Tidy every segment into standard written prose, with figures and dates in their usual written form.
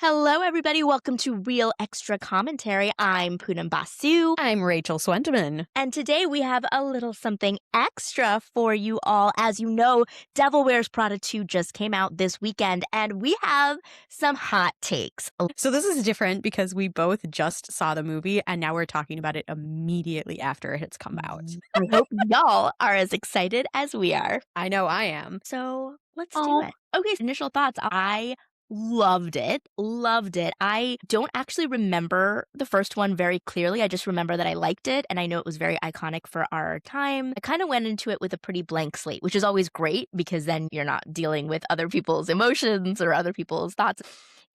Hello, everybody. Welcome to Real Extra Commentary. I'm Poonam Basu. I'm Rachel Swendiman. And today we have a little something extra for you all. As you know, Devil Wears Prada 2 just came out this weekend, and we have some hot takes. So this is different because we both just saw the movie and now we're talking about it immediately after it's come out. I hope y'all are as excited as we are. I know I am. So let's do it. Okay, initial thoughts. I loved it. Loved it. I don't actually remember the first one very clearly. I just remember that I liked it and I know it was very iconic for our time. I kind of went into it with a pretty blank slate, which is always great because then you're not dealing with other people's emotions or other people's thoughts.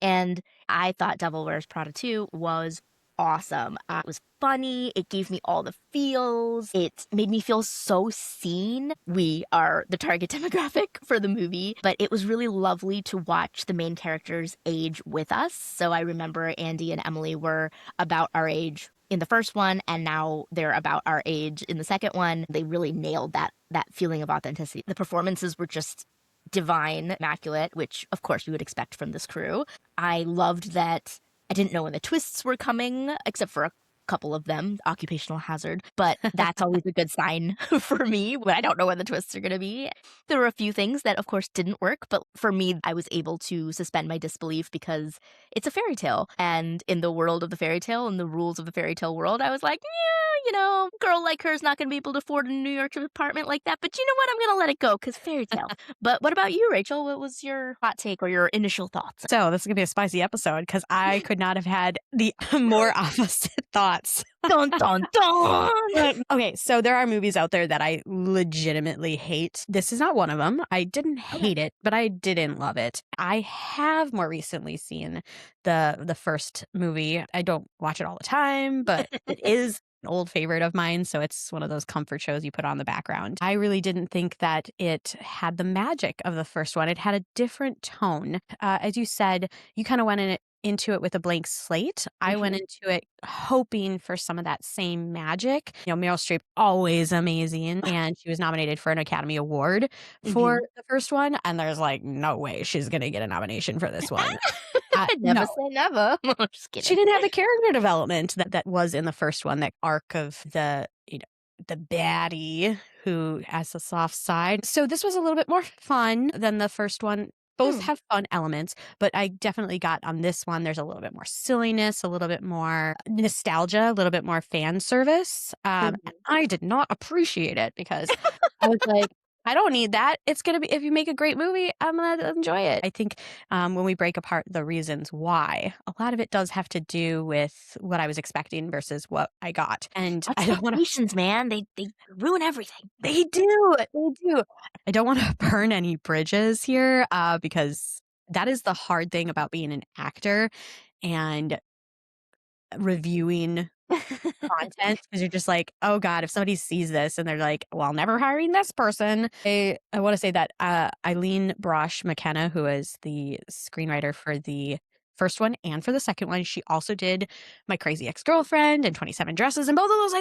And I thought Devil Wears Prada 2 was awesome. It was funny. It gave me all the feels. It made me feel so seen. We are the target demographic for the movie, but it was really lovely to watch the main characters age with us. So I remember Andy and Emily were about our age in the first one, and now they're about our age in the second one. They really nailed that feeling of authenticity. The performances were just divine, immaculate, which of course we would expect from this crew. I loved that I didn't know when the twists were coming, except for a couple of them, occupational hazard, but that's always a good sign for me when I don't know when the twists are going to be. There were a few things that, of course, didn't work, but for me, I was able to suspend my disbelief because it's a fairy tale. And in the world of the fairy tale and the rules of the fairy tale world, I was like, yeah, girl like her is not going to be able to afford a New York apartment like that, but you know what? I'm going to let it go because fairy tale. But what about you, Rachel? What was your hot take or your initial thoughts? So this is going to be a spicy episode because I could not have had the more opposite thoughts. Dun, dun, dun. Okay, so there are movies out there that I legitimately hate. This is not one of them. I didn't hate it, but I didn't love it. I have more recently seen the first movie. I don't watch it all the time, but it is an old favorite of mine, so it's one of those comfort shows you put on the background. I really didn't think that it had the magic of the first one. It had a different tone. As you said, you kind of went into it with a blank slate. I went into it hoping for some of that same magic. Meryl Streep, always amazing, and she was nominated for an Academy Award for the first one, and there's like no way she's gonna get a nomination for this one. Never say never. Just kidding. She didn't have the character development that was in the first one, that arc of the baddie who has a soft side. So this was a little bit more fun than the first one. Both have fun elements, but I definitely got on this one, there's a little bit more silliness, a little bit more nostalgia, a little bit more fan service. And I did not appreciate it because I was like, I don't need that. It's going to be, if you make a great movie, I'm going to enjoy it. I think when we break apart the reasons why, a lot of it does have to do with what I was expecting versus what I got. And I don't want to, man, they ruin everything. They do. I don't want to burn any bridges here because that is the hard thing about being an actor and reviewing content, because you're just like, oh God, if somebody sees this and they're like, well, never hiring this person. I want to say that Eileen Brosh McKenna, who is the screenwriter for the first one and for the second one, she also did My Crazy Ex-Girlfriend and 27 Dresses, and both of those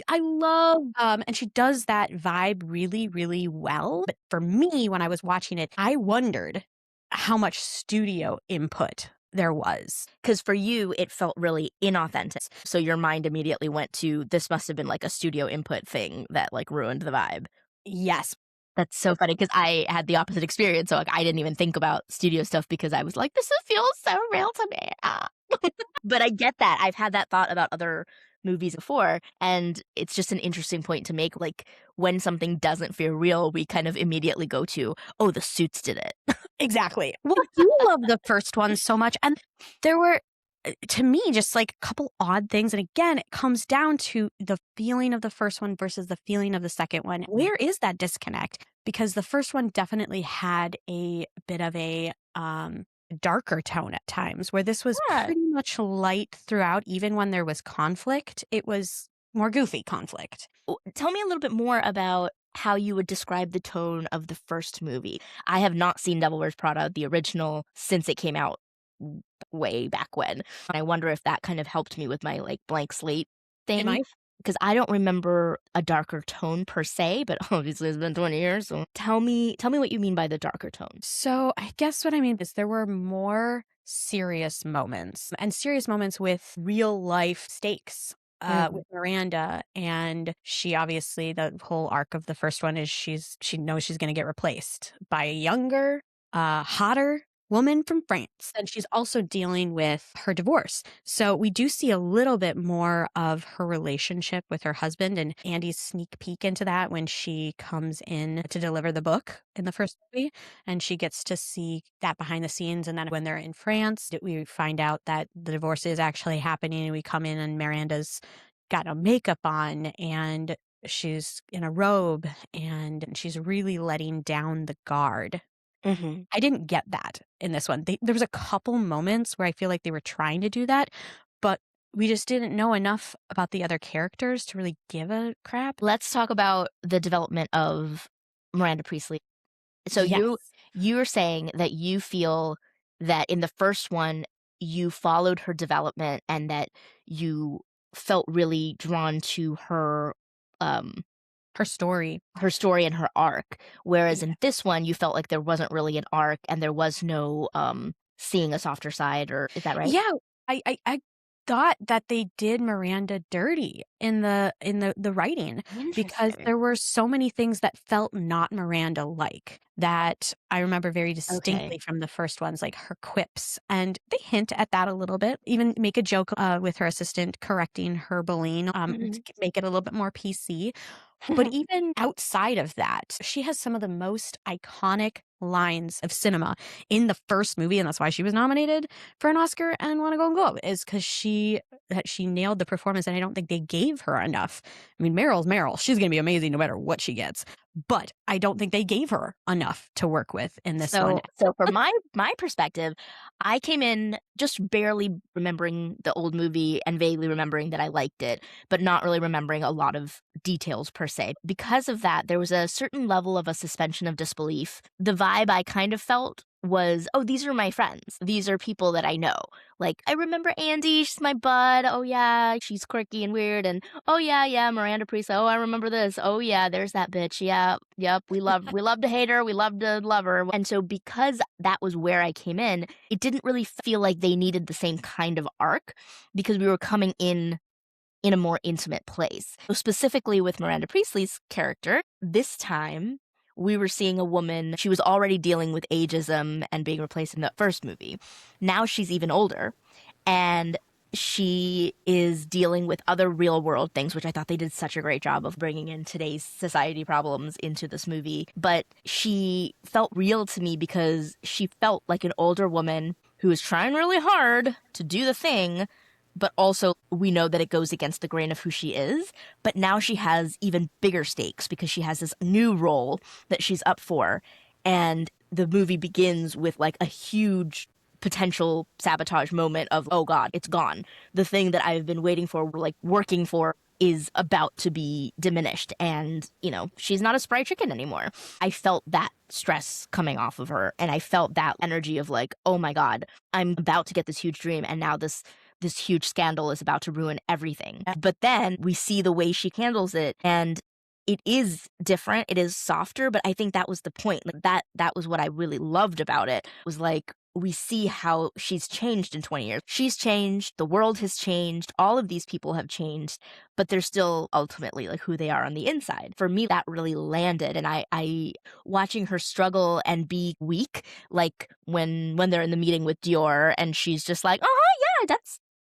I love. And she does that vibe really, really well. But for me, when I was watching it, I wondered how much studio input there was. Because for you, it felt really inauthentic. So your mind immediately went to, this must have been like a studio input thing that like ruined the vibe. Yes. That's so funny because I had the opposite experience. So like I didn't even think about studio stuff because I was like, this feels so real to me. But I get that. I've had that thought about other movies before, and it's just an interesting point to make. Like when something doesn't feel real, we kind of immediately go to, oh, the suits did it. Exactly. Well, you love the first one so much, and there were, to me, just like a couple odd things. And again, it comes down to the feeling of the first one versus the feeling of the second one. Where is that disconnect? Because the first one definitely had a bit of a darker tone at times, where this was pretty much light throughout. Even when there was conflict, it was more goofy conflict. Tell me a little bit more about how you would describe the tone of the first movie. I have not seen Devil Wears Prada, the original, since it came out way back when. I wonder if that kind of helped me with my like blank slate thing. because I don't remember a darker tone per se, but obviously it's been 20 years, so tell me what you mean by the darker tone. So I guess what I mean is there were more serious moments and serious moments with real life stakes. Mhm. With Miranda, and she obviously the whole arc of the first one is she knows she's going to get replaced by a younger, hotter woman from France, and she's also dealing with her divorce. So we do see a little bit more of her relationship with her husband, and Andy's sneak peek into that when she comes in to deliver the book in the first movie, and she gets to see that behind the scenes. And then when they're in France, we find out that the divorce is actually happening, and we come in and Miranda's got no makeup on and she's in a robe and she's really letting down the guard. Mhm. I didn't get that in this one. There was a couple moments where I feel like they were trying to do that, but we just didn't know enough about the other characters to really give a crap. Let's talk about the development of Miranda Priestley. So Yes. you're saying that you feel that in the first one, you followed her development and that you felt really drawn to um, Her story. her story and her arc, whereas Yeah. in this one, you felt like there wasn't really an arc and there was no, seeing a softer side, or is that right? Yeah, I thought that they did Miranda dirty in the writing because Interesting. there were so many things that felt not Miranda-like that I remember very Okay. distinctly from the first ones, like her quips, and they hint at that a little bit, even make a joke, with her assistant correcting her bullying, Mhm. to make it a little bit more PC. But even outside of that, she has some of the most iconic lines of cinema in the first movie, and that's why she was nominated for an Oscar and won a Golden Globe, is because she nailed the performance, and I don't think they gave her enough. I mean, Meryl's Meryl. She's gonna be amazing no matter what she gets, but I don't think they gave her enough to work with in this one. So from my perspective, I came in just barely remembering the old movie and vaguely remembering that I liked it, but not really remembering a lot of details per se. Because of that, there was a certain level of a suspension of disbelief. The vibe I kind of felt was, oh, these are my friends. These are people that I know. Like, I remember Andy, she's my bud. Oh yeah, she's quirky and weird. And oh yeah, yeah, Miranda Priest. Oh, I remember this. Oh yeah, there's that bitch. Yeah, yep. We love to hate her. We love to love her. And so because that was where I came in, it didn't really feel like they needed the same kind of arc because we were coming in a more intimate place. So specifically with Miranda Priestley's character, this time we were seeing a woman, she was already dealing with ageism and being replaced in the first movie. Now she's even older and she is dealing with other real world things, which I thought they did such a great job of bringing in today's society problems into this movie. But she felt real to me because she felt like an older woman who is trying really hard to do the thing, but also we know that it goes against the grain of who she is. But now she has even bigger stakes because she has this new role that she's up for. And the movie begins with like a huge potential sabotage moment of, oh God, it's gone. The thing that I've been waiting for, like working for, is about to be diminished. And, she's not a spry chicken anymore. I felt that stress coming off of her. And I felt that energy of like, oh my God, I'm about to get this huge dream. And now this huge scandal is about to ruin everything. But then we see the way she handles it and it is different. It is softer, but I think that was the point. Like that was what I really loved about it. Was like we see how she's changed in 20 years. She's changed, the world has changed, all of these people have changed, but they're still ultimately like who they are on the inside. For me, that really landed. And I watching her struggle and be weak, like when they're in the meeting with Dior and she's just like, oh yeah,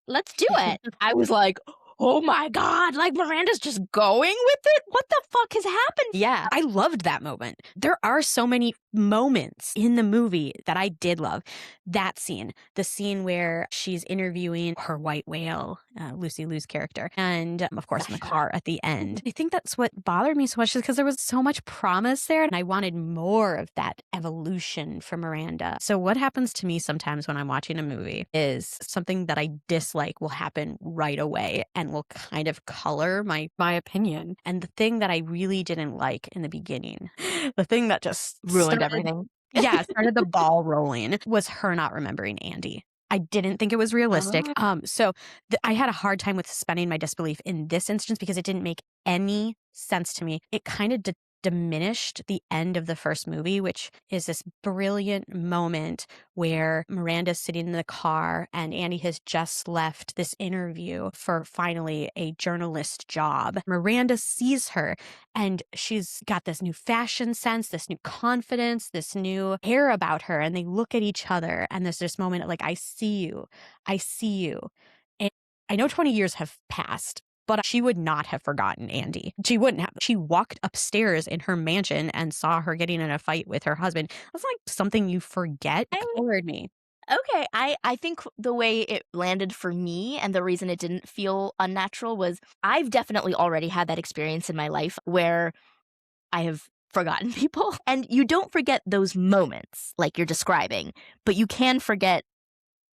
let's do it. I was like, oh my God, like Miranda's just going with it? What the fuck has happened? Yeah, I loved that moment. There are so many moments in the movie that I did love. That scene, the scene where she's interviewing her white whale, Lucy Liu's character, and of course in the car at the end. I think that's what bothered me so much is because there was so much promise there and I wanted more of that evolution for Miranda. So what happens to me sometimes when I'm watching a movie is something that I dislike will happen right away and will kind of color my opinion. And the thing that I really didn't like in the beginning, the thing that just Ruined started everything. yeah, started the ball rolling was her not remembering Andy. I didn't think it was realistic. So I had a hard time with suspending my disbelief in this instance because it didn't make any sense to me. It kind of diminished the end of the first movie, which is this brilliant moment where Miranda's sitting in the car and Andy has just left this interview for finally a journalist job. Miranda sees her and she's got this new fashion sense, this new confidence, this new air about her. And they look at each other and there's this moment of like, I see you. I see you. And I know 20 years have passed, but she would not have forgotten Andy. She wouldn't have. She walked upstairs in her mansion and saw her getting in a fight with her husband. That's like something you forget. It colored me. Okay, I think the way it landed for me and the reason it didn't feel unnatural was I've definitely already had that experience in my life where I have forgotten people. And you don't forget those moments like you're describing, but you can forget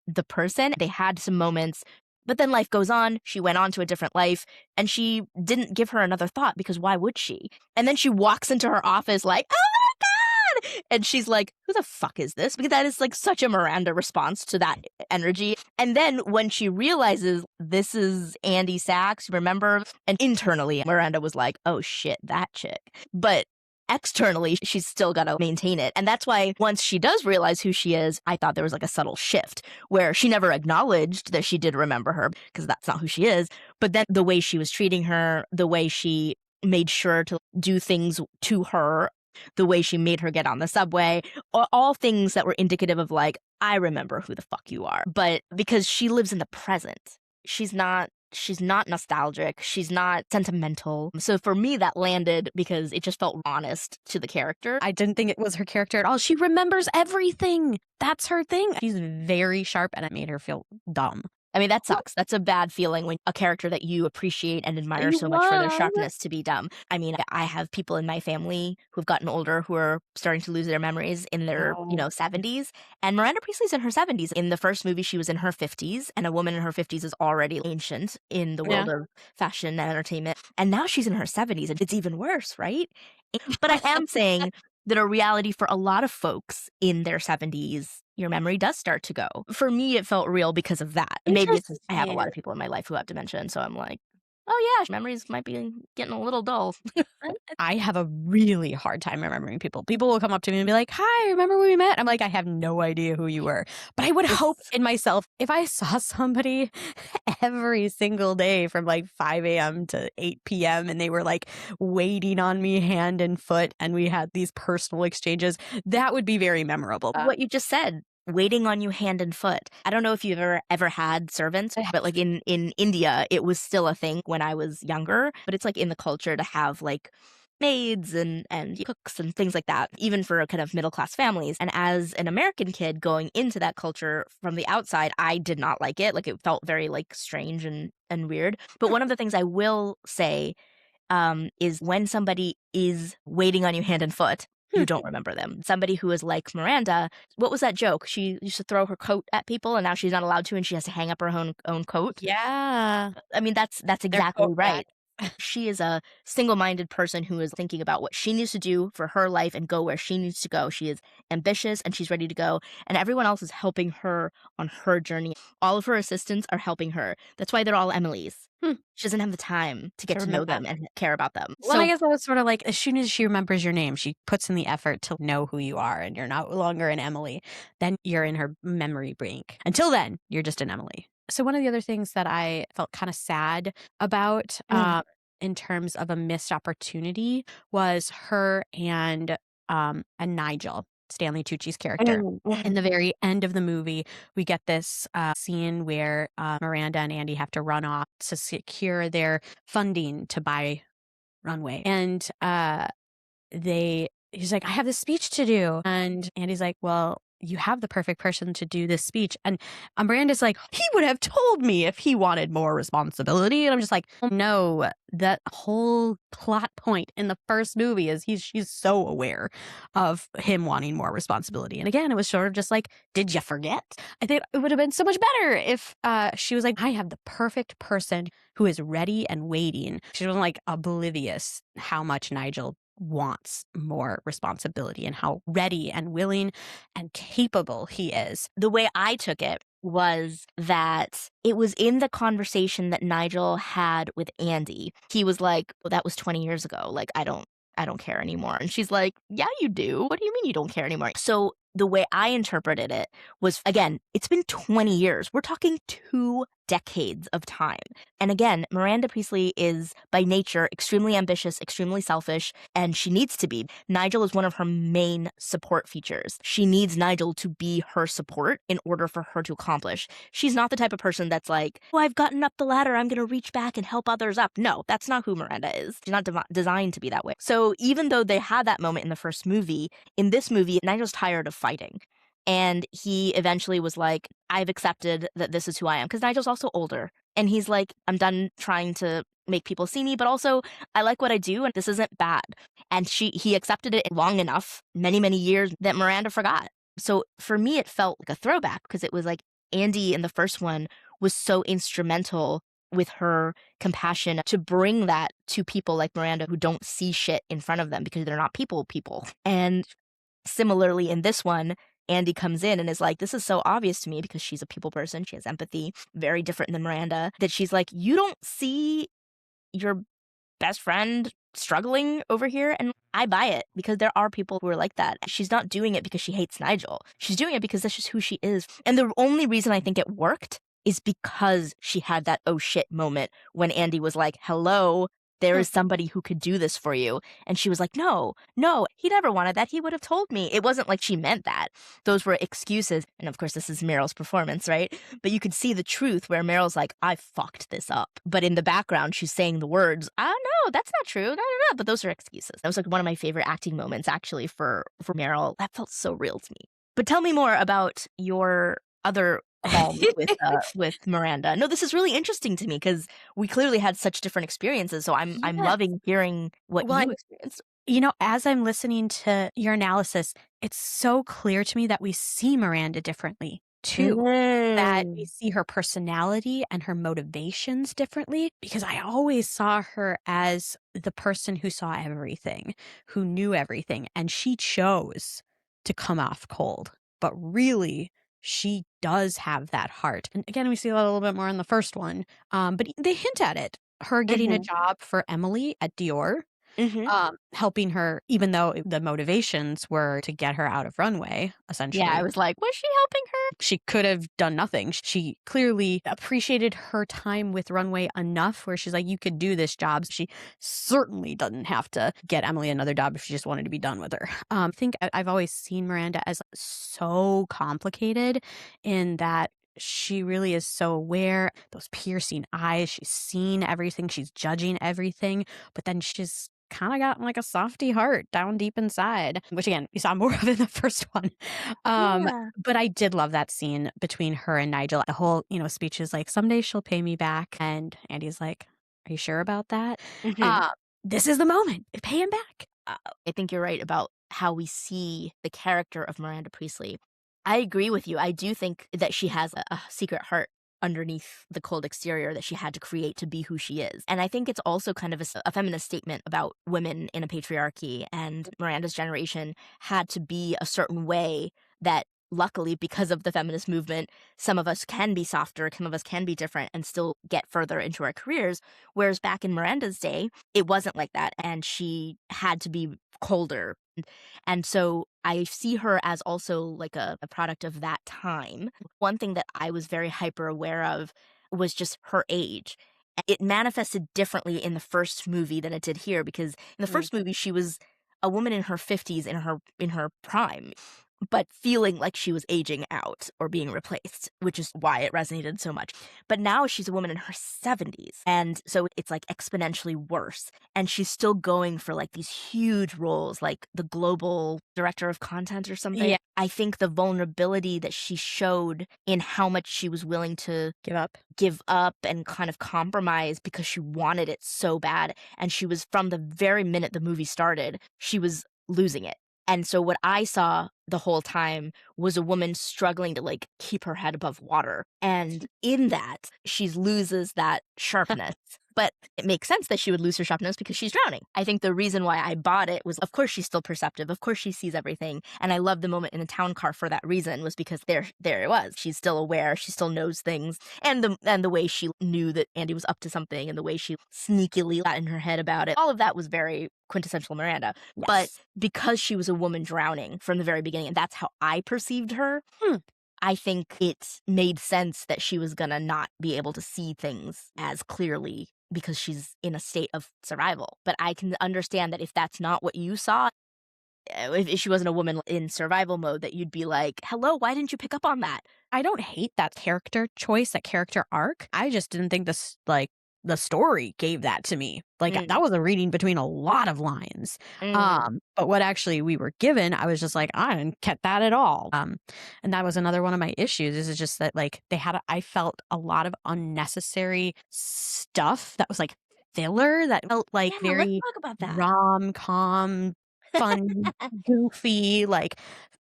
the person. They had some moments, but then life goes on. She went on to a different life and she didn't give her another thought because why would she? And then she walks into her office like, oh my God! And she's like, who the fuck is this? Because that is like such a Miranda response to that energy. And then when she realizes this is Andy Sachs, remember? And internally, Miranda was like, oh shit, that chick. But externally, she's still got to maintain it. And that's why once she does realize who she is, I thought there was like a subtle shift where she never acknowledged that she did remember her because that's not who she is. But then the way she was treating her, the way she made sure to do things to her, the way she made her get on the subway, all things that were indicative of like, I remember who the fuck you are. But because she lives in the present, she's not nostalgic. She's not sentimental. So for me, that landed because it just felt honest to the character. I didn't think it was her character at all. She remembers everything. That's her thing. She's very sharp and it made her feel dumb. I mean, that sucks. That's a bad feeling when a character that you appreciate and admire so much for their sharpness to be dumb. I mean, I have people in my family who've gotten older who are starting to lose their memories in their, 70s. And Miranda Priestley's in her 70s. In the first movie, she was in her 50s. And a woman in her 50s is already ancient in the world of fashion and entertainment. And now she's in her 70s. And it's even worse, right? But I am saying that a reality for a lot of folks in their 70s, your memory does start to go. For me, it felt real because of that. Maybe it's I have a lot of people in my life who have dementia, and so I'm like, oh yeah, memories might be getting a little dull. I have a really hard time remembering people. People will come up to me and be like, hi, remember when we met? I'm like, I have no idea who you were. But I would hope in myself, if I saw somebody every single day from like 5 a.m. to 8 p.m. and they were like waiting on me hand and foot and we had these personal exchanges, that would be very memorable. What you just said. Waiting on you hand and foot. I don't know if you've ever had servants, but like in India, it was still a thing when I was younger. But it's like in the culture to have like maids and cooks and things like that, even for kind of middle class families. And as an American kid going into that culture from the outside, I did not like it. Like it felt very like strange and weird. But one of the things I will say is when somebody is waiting on you hand and foot, you don't remember them. Somebody who is like Miranda, what was that joke? She used to throw her coat at people and now she's not allowed to and she has to hang up her own coat. Yeah. I mean, that's exactly right. She is a single-minded person who is thinking about what she needs to do for her life and go where she needs to go. She is ambitious and she's ready to go. And everyone else is helping her on her journey. All of her assistants are helping her. That's why they're all Emily's. She doesn't have the time to get to know them and care about them. Well, I guess that was sort of like as soon as she remembers your name, she puts in the effort to know who you are and you're no longer an Emily. Then you're in her memory bank. Until then, you're just an Emily. So one of the other things that I felt kind of sad about in terms of a missed opportunity was her and Nigel. Stanley Tucci's character. In the very end of the movie, we get this scene where Miranda and Andy have to run off to secure their funding to buy runway. And he's like, I have this speech to do. And Andy's like, well, you have the perfect person to do this speech. And Miranda's like, he would have told me if he wanted more responsibility. And I'm just like, no, that whole plot point in the first movie is she's so aware of him wanting more responsibility. And again, it was sort of just like, did you forget? I think it would have been so much better if she was like, I have the perfect person who is ready and waiting. She wasn't like oblivious how much Nigel wants more responsibility and how ready and willing and capable he is. The way I took it was that it was in the conversation that Nigel had with Andy. He was like, "Well, that was 20 years ago. Like, I don't care anymore." And she's like, "Yeah, you do. What do you mean you don't care anymore?" So the way I interpreted it was, again, it's been 20 years. We're talking 2 decades of time. And again, Miranda Priestley is by nature extremely ambitious, extremely selfish, and she needs to be. Nigel is one of her main support features. She needs Nigel to be her support in order for her to accomplish. She's not the type of person that's like, "Oh, I've gotten up the ladder, I'm going to reach back and help others up." No, that's not who Miranda is. She's not designed to be that way. So even though they had that moment in the first movie, in this movie, Nigel's tired of fighting. And he eventually was like, "I've accepted that this is who I am." Because Nigel's also older. And he's like, "I'm done trying to make people see me, but also I like what I do and this isn't bad." And he accepted it long enough, many, many years, that Miranda forgot. So for me, it felt like a throwback because it was like Andy in the first one was so instrumental with her compassion to bring that to people like Miranda who don't see shit in front of them because they're not people. And similarly in this one, Andy comes in and is like, "This is so obvious to me," because she's a people person. She has empathy, very different than Miranda, that she's like, "You don't see your best friend struggling over here?" And I buy it because there are people who are like that. She's not doing it because she hates Nigel. She's doing it because that's just who she is. And the only reason I think it worked is because she had that "oh shit" moment when Andy was like, "Hello, there is somebody who could do this for you." And she was like, "No, no, he never wanted that. He would have told me." It wasn't like she meant that. Those were excuses. And of course, this is Meryl's performance, right? But you could see the truth where Meryl's like, "I fucked this up." But in the background, she's saying the words, no, that's not true. No, no, no. But those are excuses. That was like one of my favorite acting moments, actually, for Meryl. That felt so real to me. But tell me more about your other qualms with Miranda. No, this is really interesting to me because we clearly had such different experiences. So I'm Yeah. loving hearing what Well, you experienced. as I'm listening to your analysis, it's so clear to me that we see Miranda differently too. That we Mm. see her personality and her motivations differently, because I always saw her as the person who saw everything, who knew everything, and she chose to come off cold. But really, she does have that heart. And again, we see that a little bit more in the first one. But they hint at it. Her getting a Mhm. job for Emily at Dior, Mhm. helping her, even though the motivations were to get her out of runway, Yeah, I essentially. was like, was she helping her? She could have done nothing. She clearly appreciated her time with Runway enough where she's like, "You could do this job." She certainly doesn't have to get Emily another job if she just wanted to be done with her. I think I've always seen Miranda as so complicated in that she really is so aware, those piercing eyes, she's seen everything, she's judging everything, but then she's kind of got like a softy heart down deep inside, which again, we saw more of in the first one. Um, Yeah. but I did love that scene between her and Nigel. The whole, speech is like, "Someday she'll pay me back." And Andy's like, "Are you sure about that?" Mhm. Uh, this is the moment. Pay him back. I think you're right about how we see the character of Miranda Priestley. I agree with you. I do think that she has a secret heart underneath the cold exterior that she had to create to be who she is. And I think it's also kind of a feminist statement about women in a patriarchy. And Miranda's generation had to be a certain way that, luckily, because of the feminist movement, some of us can be softer, some of us can be different and still get further into our careers. Whereas back in Miranda's day, it wasn't like that. And she had to be colder. And so I see her as also like a product of that time. One thing that I was very hyper aware of was just her age. It manifested differently in the first movie than it did here because in the Mm. first movie she was a woman in her 50s in her prime, but feeling like she was aging out or being replaced, which is why it resonated so much. But now she's a woman in her 70s, and so it's like exponentially worse. And she's still going for like these huge roles, like the global director of content or something. Yeah. I think the vulnerability that she showed in how much she was willing to Give up. and kind of compromise because she wanted it so bad. And she was, from the very minute the movie started, she was losing it. And so what I saw the whole time was a woman struggling to like keep her head above water. And in that, she loses that sharpness. But it makes sense that she would lose her sharp nose because she's drowning. I think the reason why I bought it was, of course, she's still perceptive. Of course, she sees everything. And I love the moment in the town car for that reason, was because there it was. She's still aware. She still knows things. And the way she knew that Andy was up to something, and the way she sneakily got in her head about it, all of that was very quintessential Miranda. Yes. But because she was a woman drowning from the very beginning, and that's how I perceived her, I think it made sense that she was gonna not be able to see things as clearly because she's in a state of survival. But I can understand that if that's not what you saw, if she wasn't a woman in survival mode, that you'd be like, hello, why didn't you pick up on that? I don't hate that character choice, that character arc. I just didn't think this, like, the story gave that to me. Like, that was a reading between a lot of lines. But what actually we were given, I was just like, I didn't get that at all. And that was another one of my issues, is just that, like, I felt a lot of unnecessary stuff that was like filler, that felt like very let's talk about that. rom-com, fun, goofy, like,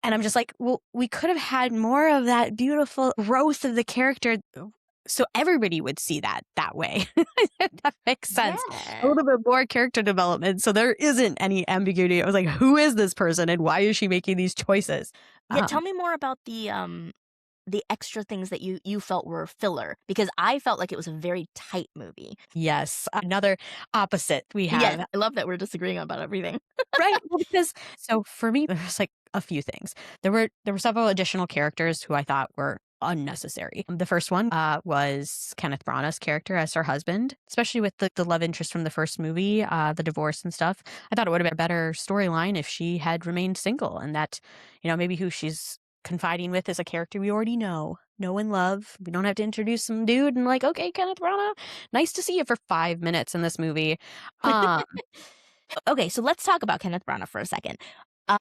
and I'm just like, well, we could have had more of that beautiful growth of the character, so everybody would see that way. That makes sense. Yeah. A little bit more character development, so there isn't any ambiguity. I was like, who is this person and why is she making these choices? Yeah, tell me more about the extra things that you felt were filler, because I felt like it was a very tight movie. Yes, another opposite we have. Yeah, I love that we're disagreeing about everything. Right, well, because so for me, there was like a few things. There were several additional characters who I thought were unnecessary. The first one was Kenneth Branagh's character as her husband, especially with the love interest from the first movie, the divorce and stuff. I thought it would have been a better storyline if she had remained single, and that, maybe who she's confiding with is a character we already know and love. We don't have to introduce some dude and like, okay, Kenneth Branagh, nice to see you for 5 minutes in this movie. Okay, so let's talk about Kenneth Branagh for a second.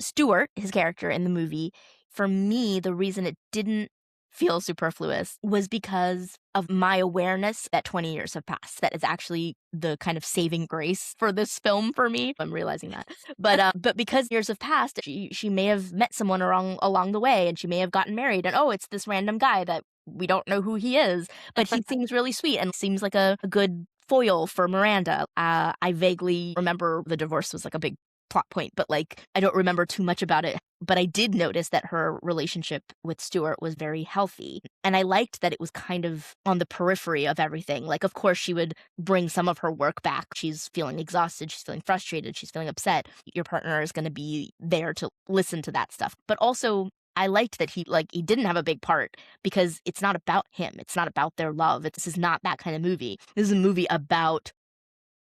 Stuart, his character in the movie, for me, the reason it didn't feel superfluous was because of my awareness that 20 years have passed. That is actually the kind of saving grace for this film for me. I'm realizing that. But because years have passed, she may have met someone along the way, and she may have gotten married, and it's this random guy that we don't know who he is, but he seems really sweet and seems like a good foil for Miranda. I vaguely remember the divorce was like a big plot point, but like I don't remember too much about it. But I did notice that her relationship with Stuart was very healthy. And I liked that it was kind of on the periphery of everything. Like, of course, she would bring some of her work back. She's feeling exhausted. She's feeling frustrated. She's feeling upset. Your partner is going to be there to listen to that stuff. But also, I liked that he didn't have a big part, because it's not about him. It's not about their love. This is not that kind of movie. This is a movie about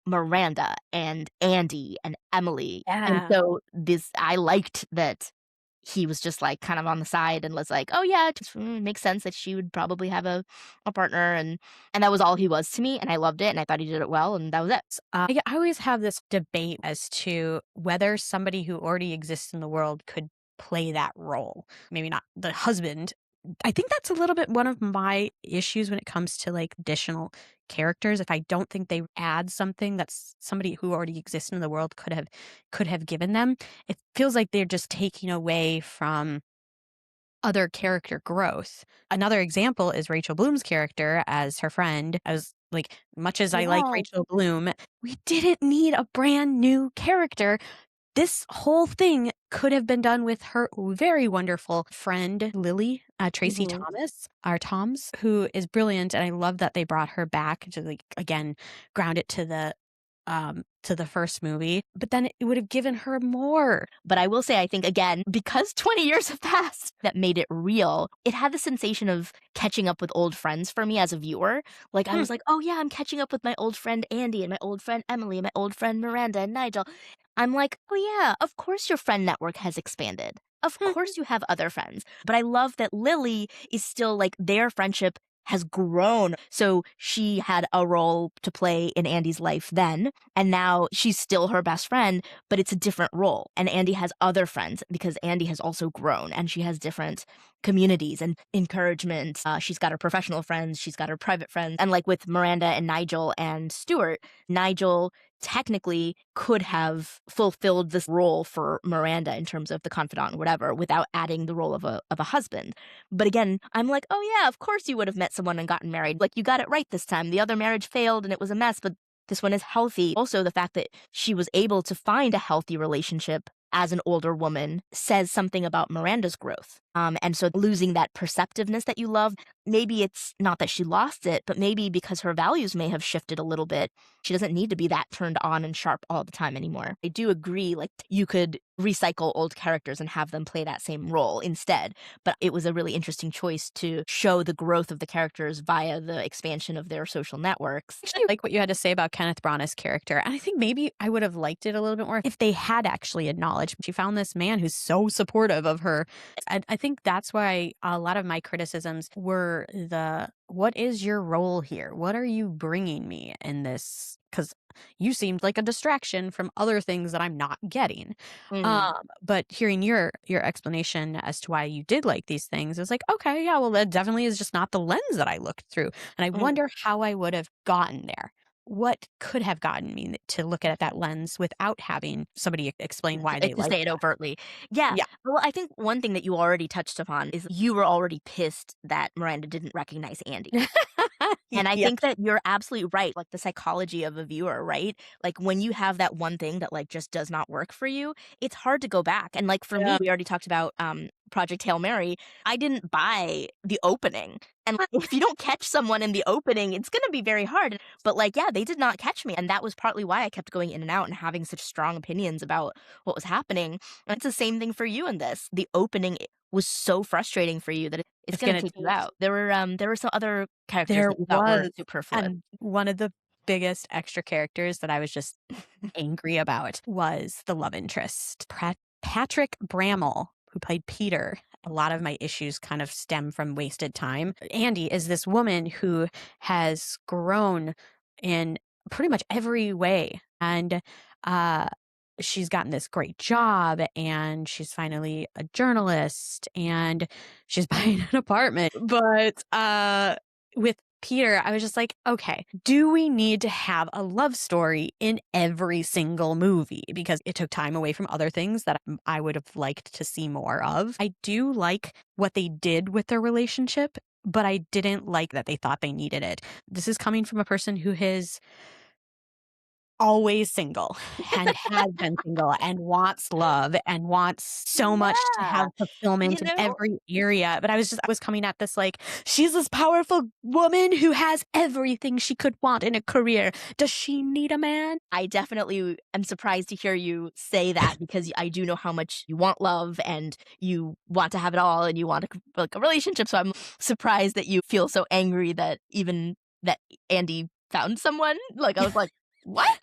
Miranda and Andy and Emily. And so I liked that he was just like kind of on the side and was like, oh yeah, it just makes sense that she would probably have a partner, and that was all he was to me, and I loved it, and I thought he did it well, and that was it. I always have this debate as to whether somebody who already exists in the world could play that role. Maybe not the husband. I think that's a little bit one of my issues when it comes to like additional characters. If I don't think they add something that's somebody who already exists in the world could have given them, it feels like they're just taking away from other character growth. Another example is Rachel Bloom's character as her friend. As like much as I like Rachel Bloom, we didn't need a brand new character. This whole thing could have been done with her very wonderful friend, Lily, Tracy Toms, who is brilliant. And I love that they brought her back to, like, again, ground it to the first movie. But then it would have given her more. But I will say, I think, again, because 20 years have passed, that made it real. It had the sensation of catching up with old friends for me as a viewer. Like, I was like, oh yeah, I'm catching up with my old friend Andy and my old friend Emily and my old friend Miranda and Nigel. I'm like, oh yeah, of course your friend network has expanded. Of course you have other friends. But I love that Lily is still like, their friendship has grown. So she had a role to play in Andy's life then, and now she's still her best friend, but it's a different role. And Andy has other friends because Andy has also grown, and she has different communities and encouragement. She's got her professional friends, she's got her private friends. And like with Miranda and Nigel and Stuart, Nigel technically could have fulfilled this role for Miranda in terms of the confidant or whatever without adding the role of a husband. But again, I'm like, oh yeah, of course you would have met someone and gotten married. Like, you got it right this time. The other marriage failed and it was a mess, but this one is healthy. Also, the fact that she was able to find a healthy relationship as an older woman says something about Miranda's growth. And so losing that perceptiveness that you love, maybe it's not that she lost it, but maybe because her values may have shifted a little bit, she doesn't need to be that turned on and sharp all the time anymore. I do agree, like, you could recycle old characters and have them play that same role instead, but it was a really interesting choice to show the growth of the characters via the expansion of their social networks. Actually, like what you had to say about Kenneth Branagh's character. And I think maybe I would have liked it a little bit more if they had actually acknowledged she found this man who's so supportive of her. I think that's why a lot of my criticisms were what is your role here? What are you bringing me in this? Because you seemed like a distraction from other things that I'm not getting. But hearing your explanation as to why you did like these things is like, okay, yeah, well, that definitely is just not the lens that I looked through. And I wonder how I would have gotten there. What could have gotten me to look at that lens without having somebody explain why they To like say it that? overtly. Yeah. Yeah. Well, I think one thing that you already touched upon is you were already pissed that Miranda didn't recognize Andy. And I Yeah. think that you're absolutely right, like, the psychology of a viewer, right? Like, when you have that one thing that, like, just does not work for you, it's hard to go back, and, like, for me, Yeah. we already talked about, Project Hail Mary. I didn't buy the opening, and, like, if you don't catch someone in the opening, it's gonna be very hard, but, like, yeah, they did not catch me, and that was partly why I kept going in and out and having such strong opinions about what was happening, and it's the same thing for you in this. The opening was so frustrating for you that it's It's gonna gonna take you take out. There were some other characters There that you thought were was, superfluous. and one of the biggest extra characters that I was just angry about was the love interest. Patrick Bramall, who played Peter. A lot of my issues kind of stem from wasted time. Andy is this woman who has grown in pretty much every way. And uh, she's gotten this great job, and she's finally a journalist, and she's buying an apartment. But with Peter, I was just like, okay, do we need to have a love story in every single movie? Because it took time away from other things that I would have liked to see more of. I do like what they did with their relationship, but I didn't like that they thought they needed it. This is coming from a person who has always single and has been single and wants love and wants so much to have Yeah, fulfillment you in know? every area. But I was coming at this like, she's this powerful woman who has everything she could want in a career. Does she need a man? I definitely am surprised to hear you say that because I do know how much you want love and you want to have it all and you want a relationship. So I'm surprised that you feel so angry that even that Andy found someone. Like, I was like, what?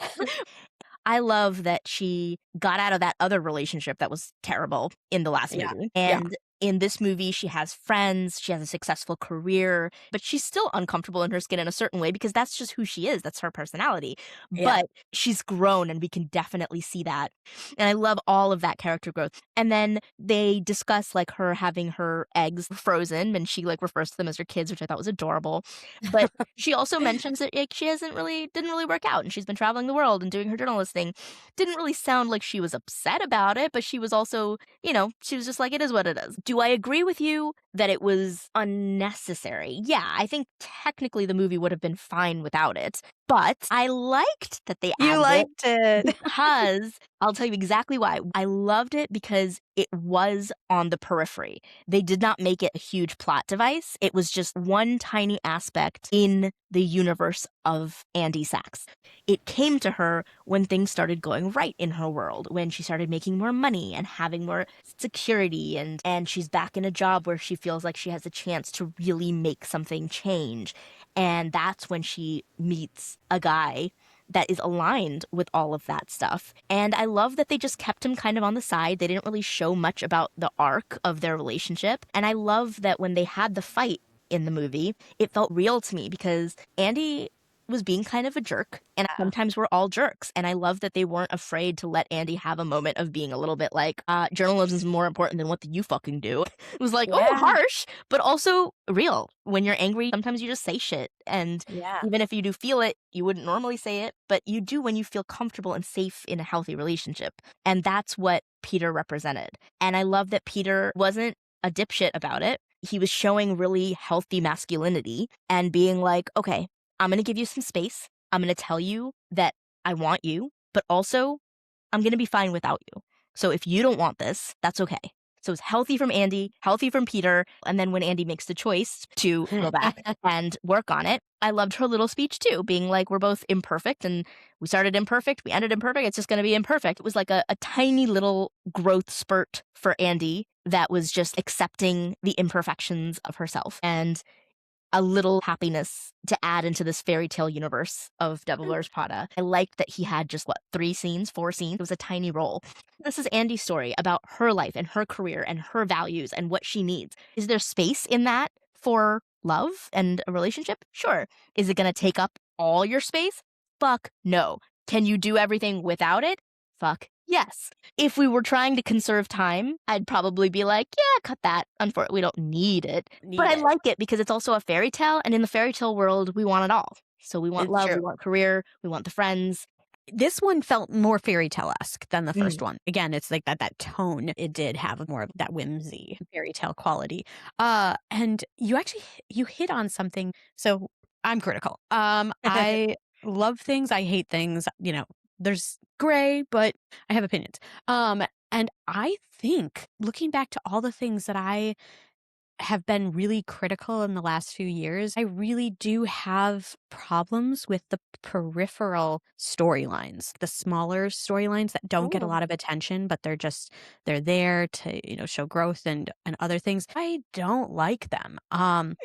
I love that she got out of that other relationship that was terrible in the last Yeah. movie. Yeah. And in this movie, she has friends, she has a successful career, but she's still uncomfortable in her skin in a certain way because that's just who she is. That's her personality. Yeah. But she's grown and we can definitely see that. And I love all of that character growth. And then they discuss like her having her eggs frozen and she like refers to them as her kids, which I thought was adorable. But she also mentions that like she didn't really work out and she's been traveling the world and doing her journalist thing. Didn't really sound like she was upset about it, but she was also, she was just like, it is what it is. Do I agree with you that it was unnecessary? Yeah, I think technically the movie would have been fine without it. But I liked that they You added it liked it. because I'll tell you exactly why. I loved it because it was on the periphery. They did not make it a huge plot device. It was just one tiny aspect in the universe of Andy Sachs. It came to her when things started going right in her world, when she started making more money and having more security and she's back in a job where she feels like she has a chance to really make something change. And that's when she meets a guy that is aligned with all of that stuff. And I love that they just kept him kind of on the side. They didn't really show much about the arc of their relationship. And I love that when they had the fight in the movie, it felt real to me because Andy was being kind of a jerk, and sometimes we're all jerks. And I love that they weren't afraid to let Andy have a moment of being a little bit like, journalism is more important than what you fucking do. It was like, oh, Yeah. harsh, but also real. When you're angry, sometimes you just say shit. And Yeah. even if you do feel it, you wouldn't normally say it, but you do when you feel comfortable and safe in a healthy relationship. And that's what Peter represented. And I love that Peter wasn't a dipshit about it. He was showing really healthy masculinity and being like, okay, I'm going to give you some space. I'm going to tell you that I want you, but also I'm going to be fine without you. So if you don't want this, that's okay. So it's healthy from Andy, healthy from Peter. And then when Andy makes the choice to go back and work on it, I loved her little speech too, being like, we're both imperfect and we started imperfect, we ended imperfect, it's just going to be imperfect. It was like a tiny little growth spurt for Andy that was just accepting the imperfections of herself and a little happiness to add into this fairy tale universe of Devil Wears Prada. I liked that he had just, 3 scenes, 4 scenes? It was a tiny role. This is Andy's story about her life and her career and her values and what she needs. Is there space in that for love and a relationship? Sure. Is it going to take up all your space? Fuck no. Can you do everything without it? Fuck yes. If we were trying to conserve time, I'd probably be like, yeah, cut that. Unfortunately, we don't need it. But I like it because it's also a fairy tale, and in the fairy tale world, we want it all. So we want It's love, true. we want career, we want the friends. This one felt more fairy tale-esque than the first one. Again, it's like that tone. It did have more of that whimsy, fairy tale quality. And you hit on something. So I'm critical. I love things. I hate things. There's gray, but I have opinions. And I think looking back to all the things that I have been really critical in the last few years, I really do have problems with the peripheral storylines, the smaller storylines that don't get a lot of attention, but they're there to, show growth and other things. I don't like them.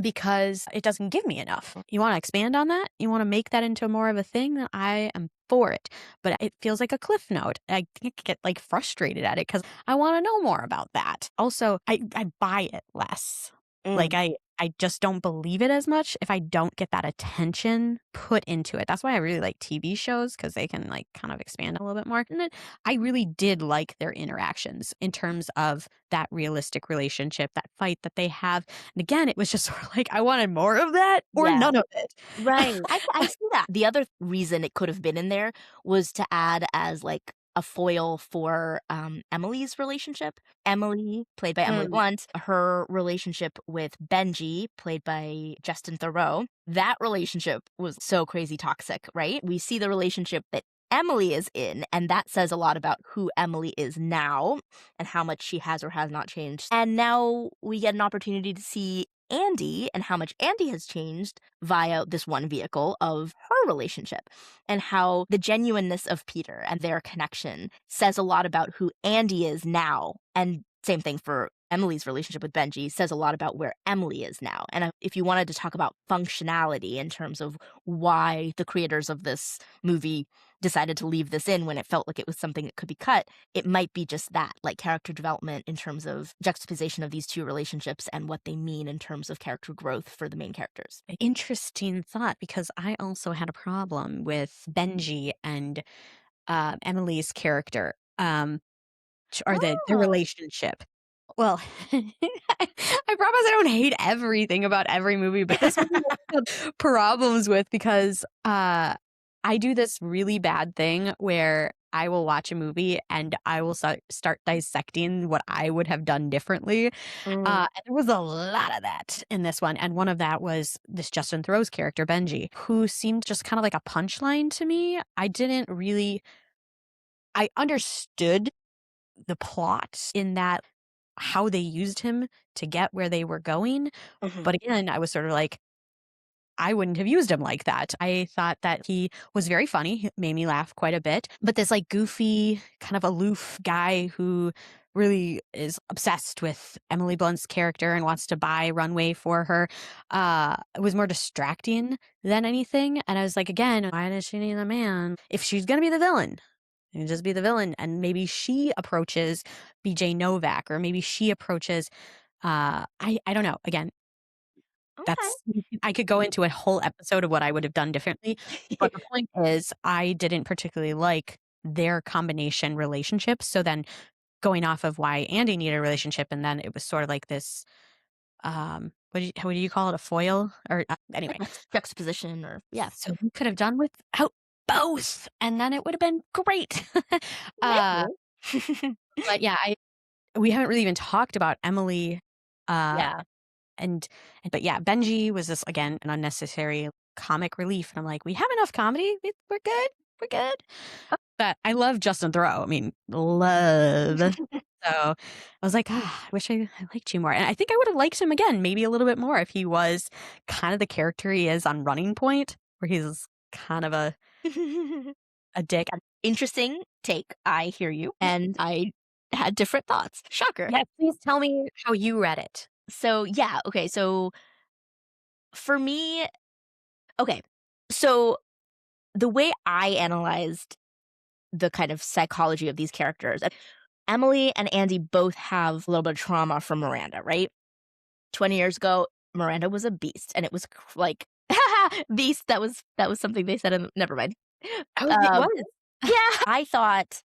Because it doesn't give me enough. You want to expand on that? You want to make that into more of a thing? Then I am for it. But it feels like a cliff note. I get like frustrated at it because I want to know more about that. Also, I buy it less. Like I just don't believe it as much if I don't get that attention put into it. That's why I really like TV shows because they can like kind of expand a little bit more. And then I really did like their interactions in terms of that realistic relationship, that fight that they have. And again, it was just sort of like I wanted more of that or none of it. Right. I see that. The other reason it could have been in there was to add as like a foil for Emily's relationship. Emily, played by Emily Blunt, her relationship with Benji, played by Justin Theroux. That relationship was so crazy toxic, right? We see the relationship that Emily is in, and that says a lot about who Emily is now and how much she has or has not changed. And now we get an opportunity to see Andy and how much Andy has changed via this one vehicle of her relationship, and how the genuineness of Peter and their connection says a lot about who Andy is now. And same thing for Emily's relationship with Benji, says a lot about where Emily is now. And if you wanted to talk about functionality in terms of why the creators of this movie decided to leave this in when it felt like it was something that could be cut, it might be just that, like character development in terms of juxtaposition of these two relationships and what they mean in terms of character growth for the main characters. Interesting thought, because I also had a problem with Benji and Emily's character, or their relationship. Well, I promise I don't hate everything about every movie, but this movie I have problems with because I do this really bad thing where I will watch a movie and I will start dissecting what I would have done differently. And there was a lot of that in this one. And one of that was this Justin Theroux's character, Benji, who seemed just kind of like a punchline to me. I understood the plot in that how they used him to get where they were going. But again, I was sort of like, I wouldn't have used him like that. I thought that he was very funny. He made me laugh quite a bit. But this like goofy, kind of aloof guy who really is obsessed with Emily Blunt's character and wants to buy runway for her, was more distracting than anything. And I was like, again, why does she need a man? If she's going to be the villain, and just be the villain, and maybe she approaches BJ Novak, or maybe she approaches I don't know. Again, That's I could go into a whole episode of what I would have done differently, but the point is I didn't particularly like their combination relationship, so then going off of why Andy needed a relationship, and then it was sort of like this, what do you call it, a foil? Or, anyway. Juxtaposition or yeah. So we could have done without both, and then it would have been great. Uh, Maybe. but yeah, we haven't really even talked about Emily, uh, Yeah. and but yeah, Benji was just, again, an unnecessary comic relief, and I'm like, "We have enough comedy. We're good. We're good." But I love Justin Theroux. I mean, love. So I was like, I wish I liked you more. And I think I would have liked him again, maybe a little bit more if he was kind of the character he is on Running Point, where he's kind of a dick. Interesting take. I hear you. And I had different thoughts. Shocker. Yeah, please tell me how you read it. So, yeah. Okay. So, for me, okay. So, the way I analyzed the kind of psychology of these characters, Emily and Andy both have a little bit of trauma from Miranda, right? 20 years ago, Miranda was a beast, and it was like, beast. That was something they said. Never mind. Oh, it was. Yeah, I thought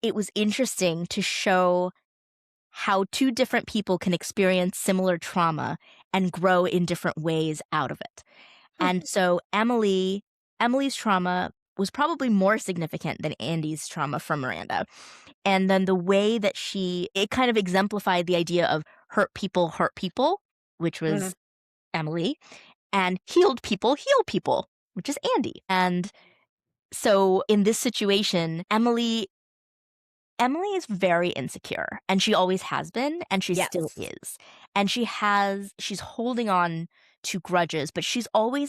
it was interesting to show how two different people can experience similar trauma and grow in different ways out of it. And so Emily's trauma was probably more significant than Andy's trauma from Miranda. And then the way that it kind of exemplified the idea of hurt people, which was Emily, and healed people, heal people, which is Andy. And so in this situation, Emily is very insecure, and she always has been, and she still Yes. is. And she's holding on to grudges, but she's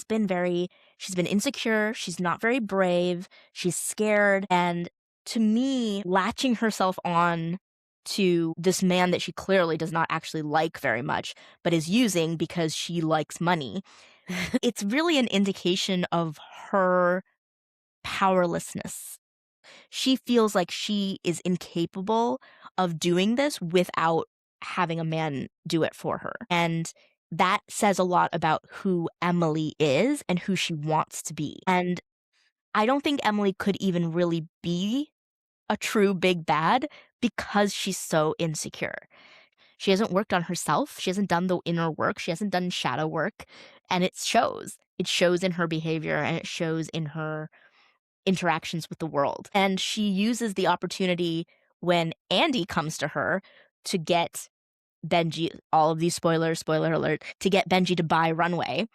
been insecure, she's not very brave, she's scared, and to me, latching herself on to this man that she clearly does not actually like very much, but is using because she likes money, it's really an indication of her powerlessness. She feels like she is incapable of doing this without having a man do it for her. And that says a lot about who Emily is and who she wants to be. And I don't think Emily could even really be a true big bad because she's so insecure. She hasn't worked on herself. She hasn't done the inner work. She hasn't done shadow work. And it shows. It shows in her behavior, and it shows in her interactions with the world. And she uses the opportunity when Andy comes to her to get Benji, all of these spoilers, spoiler alert, to get Benji to buy Runway.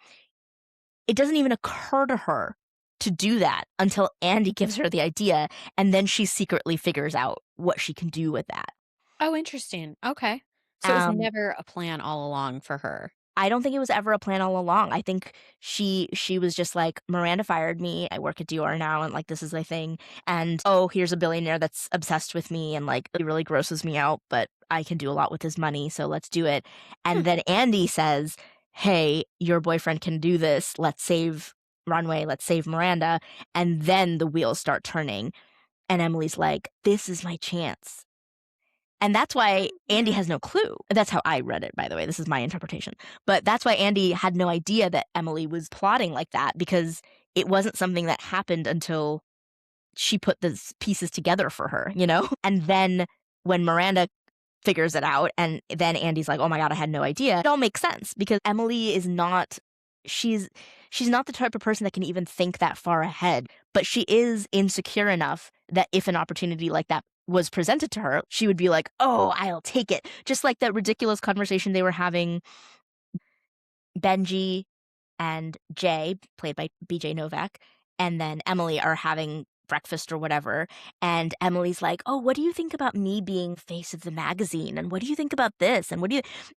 It doesn't even occur to her to do that until Andy gives her the idea, and then she secretly figures out what she can do with that. Oh, interesting. Okay. So it was never a plan all along for her. I don't think it was ever a plan all along. I think she was just like, Miranda fired me. I work at Dior now, and like this is my thing. And oh, here's a billionaire that's obsessed with me, and like it really grosses me out, but I can do a lot with his money, so let's do it. And then Andy says, "Hey, your boyfriend can do this. Let's save Runway. Let's save Miranda." And then the wheels start turning, and Emily's like, "This is my chance." And that's why Andy has no clue. That's how I read it, by the way. This is my interpretation. But that's why Andy had no idea that Emily was plotting like that, because it wasn't something that happened until she put the pieces together for her, you know? And then when Miranda figures it out, and then Andy's like, oh my God, I had no idea. It all makes sense because Emily is not, she's not the type of person that can even think that far ahead, but she is insecure enough that if an opportunity like that was presented to her, she would be like, oh, I'll take it. Just like that ridiculous conversation they were having, Benji and Jay, played by BJ Novak, and then Emily are having breakfast or whatever, and Emily's like, oh, what do you think about me being face of the magazine, and what do you think about this, and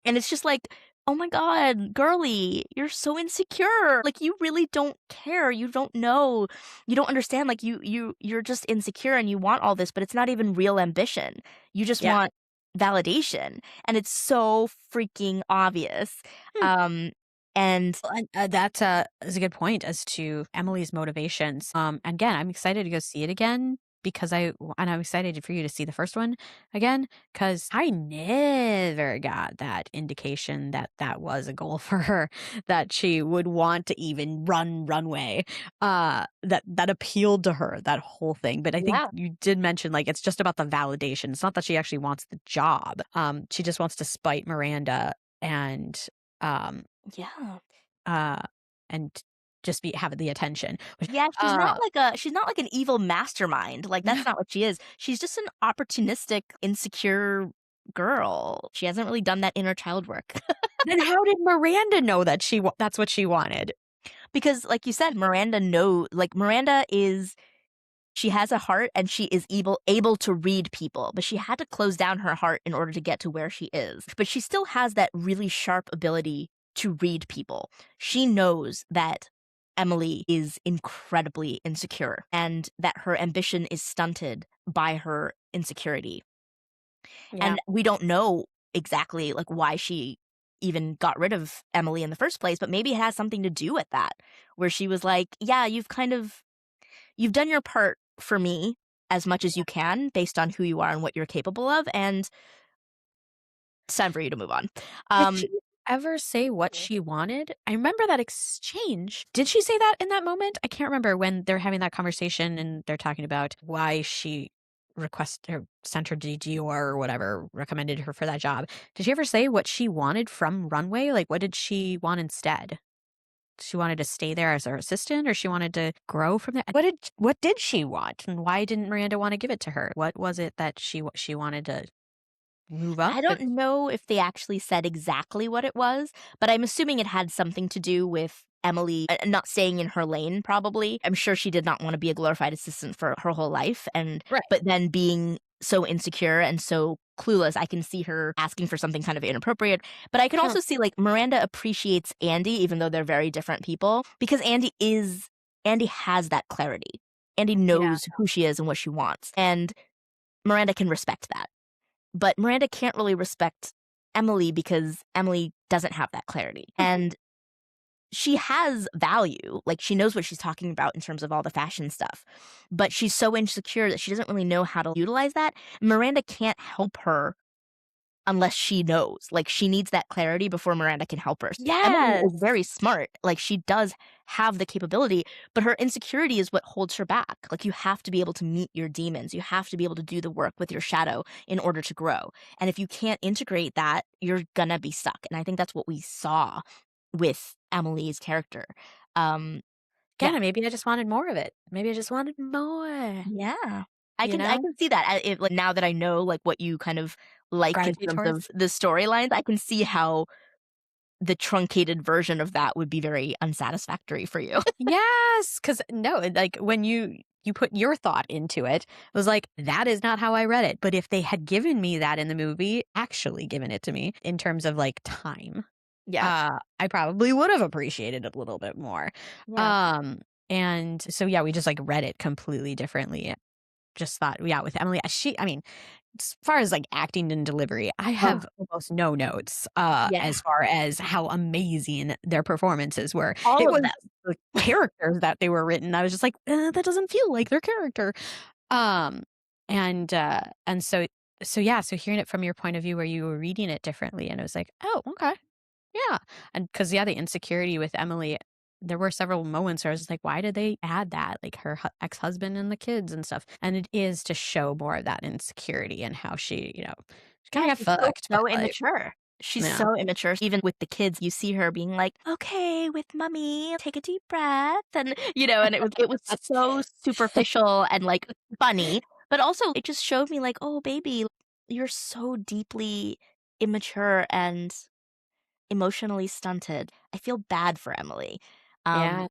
and it's just like, oh my God, girly, you're so insecure, like you really don't care, you don't know, you don't understand, like you're just insecure and you want all this, but it's not even real ambition, you just want validation, and it's so freaking obvious. And That is a good point as to Emily's motivations. Again, I'm excited to go see it again because I'm excited for you to see the first one again, because I never got that indication that that was a goal for her, that she would want to even run runway, that appealed to her, that whole thing. But I think Yeah. you did mention, like, it's just about the validation. It's not that she actually wants the job. She just wants to spite Miranda and, um, Yeah. uh, and just have the attention. Which, Yeah, she's not like an evil mastermind, like, that's not what she is. She's just an opportunistic, insecure girl. She hasn't really done that inner child work. then how did Miranda know that that's what she wanted? Because, like you said, Miranda is she has a heart and she is able to read people, but she had to close down her heart in order to get to where she is. But she still has that really sharp ability to read people. She knows that Emily is incredibly insecure and that her ambition is stunted by her insecurity. Yeah. And we don't know exactly like why she even got rid of Emily in the first place, but maybe it has something to do with that, where she was like, "Yeah, you've done your part for me as much as you can based on who you are and what you're capable of, and it's time for you to move on." Did Um, she ever say what she wanted? I remember that exchange. Did she say that in that moment? I can't remember when they're having that conversation and they're talking about why she sent her DG or whatever, recommended her for that job. Did she ever say what she wanted from Runway? Like, what did she want instead? She wanted to stay there as her assistant, or she wanted to grow from there? What did she want, and why didn't Miranda want to give it to her? What was it that she wanted to move up? I don't know if they actually said exactly what it was, but I'm assuming it had something to do with Emily not staying in her lane, probably. I'm sure she did not want to be a glorified assistant for her whole life, and Right. but then being so insecure and so clueless, I can see her asking for something kind of inappropriate. But I can Huh. also see like Miranda appreciates Andy, even though they're very different people, because Andy has that clarity. Andy Yeah. knows who she is and what she wants, and Miranda can respect that. But Miranda can't really respect Emily because Emily doesn't have that clarity. And she has value. Like, she knows what she's talking about in terms of all the fashion stuff. But she's so insecure that she doesn't really know how to utilize that. Miranda can't help her unless she knows. Like, she needs that clarity before Miranda can help her. Emily Yes. is very smart. Like, she does have the capability, but her insecurity is what holds her back. Like, you have to be able to meet your demons. You have to be able to do the work with your shadow in order to grow. And if you can't integrate that, you're gonna be stuck. And I think that's what we saw with Emily's character. Um, yeah. Again, maybe I just wanted more of it. Maybe I just wanted more, Yeah. you I know? can see that. Like, now that I know, like, what you kind of like in Gravitate terms towards? of the storylines, I can see how the truncated version of that would be very unsatisfactory for you. Yes, because no, like, when you put your thought into it, it was like, "That is not how I read it." But if they had given me that in the movie, actually given it to me in terms of, like, time, Yeah. I probably would have appreciated it a little bit more. Yeah. Um, and so, yeah, we just, like, read it completely differently. Just thought, yeah, with Emily, I mean, as far as, like, acting and delivery, I Oh, have almost no notes, yeah. as far as how amazing their performances were. All It of was them. the characters that they were written, I was just like, that doesn't feel like their character." Um, and so yeah, so hearing it from your point of view where you were reading it differently, and it was like, "Oh, okay." Yeah, and because yeah, the insecurity with Emily, there were several moments where I was just like, "Why did they add that?" Like, her ex-husband and the kids and stuff, and it is to show more of that insecurity and how she Yeah, kinda got she's still fucked by so life. immature. She's Yeah. so immature. Even with the kids, you see her being like, "Okay, with mommy, take a deep breath." And, and it was so superficial and, like, funny, but also it just showed me like, "Oh, baby, you're so deeply immature and emotionally stunted." I feel bad for Emily. Yeah. Um,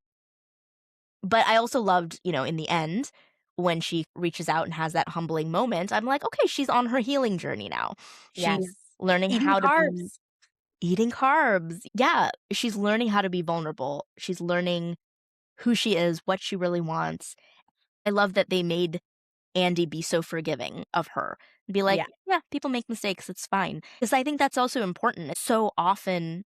but I also loved, in the end, when she reaches out and has that humbling moment, I'm like, "Okay, she's on her healing journey now." She's Yes. learning Eating how to be carbs. eating carbs. Yeah, she's learning how to be vulnerable. She's learning who she is, what she really wants. I love that they made Andy be so forgiving of her. Be like, Yeah. "Yeah, people make mistakes, it's fine." Because I think that's also important. So often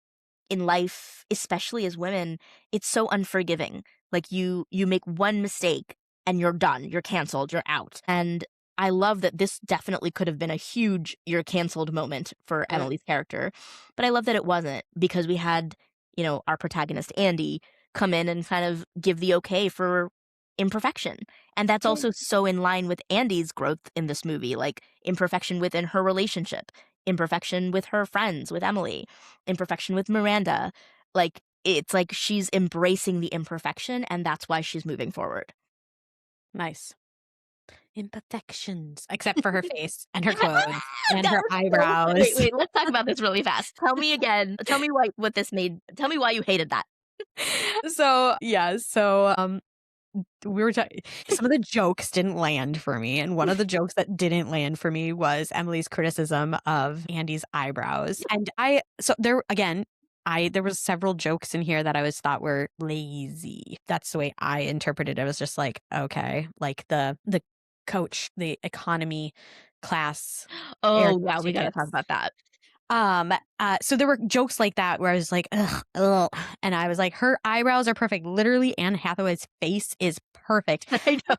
in life, especially as women, it's so unforgiving. Like, you make one mistake and you're done. You're canceled. You're out. And I love that this definitely could have been a huge you're canceled moment for Emily's character. But I love that it wasn't, because we had, our protagonist, Andy, come in and kind of give the okay for imperfection. And that's also so in line with Andy's growth in this movie, like imperfection within her relationship, imperfection with her friends, with Emily, imperfection with Miranda. Like, it's like she's embracing the imperfection, and that's why she's moving forward. Nice. Imperfections, except for her face and her clothes and her So eyebrows. wait, let's talk about this really fast. Tell me again. Tell me what this made. Tell me why you hated that. So we were talking. Some of the jokes didn't land for me, and one of the jokes that didn't land for me was Emily's criticism of Andy's eyebrows. And there was several jokes in here that I thought were lazy. That's the way I interpreted it. I was just like, okay, like the coach, the economy class. Oh yeah, we gotta talk about that. So there were jokes like that where I was like, ugh, and I was like, her eyebrows are perfect. Literally, Anne Hathaway's face is perfect. I know.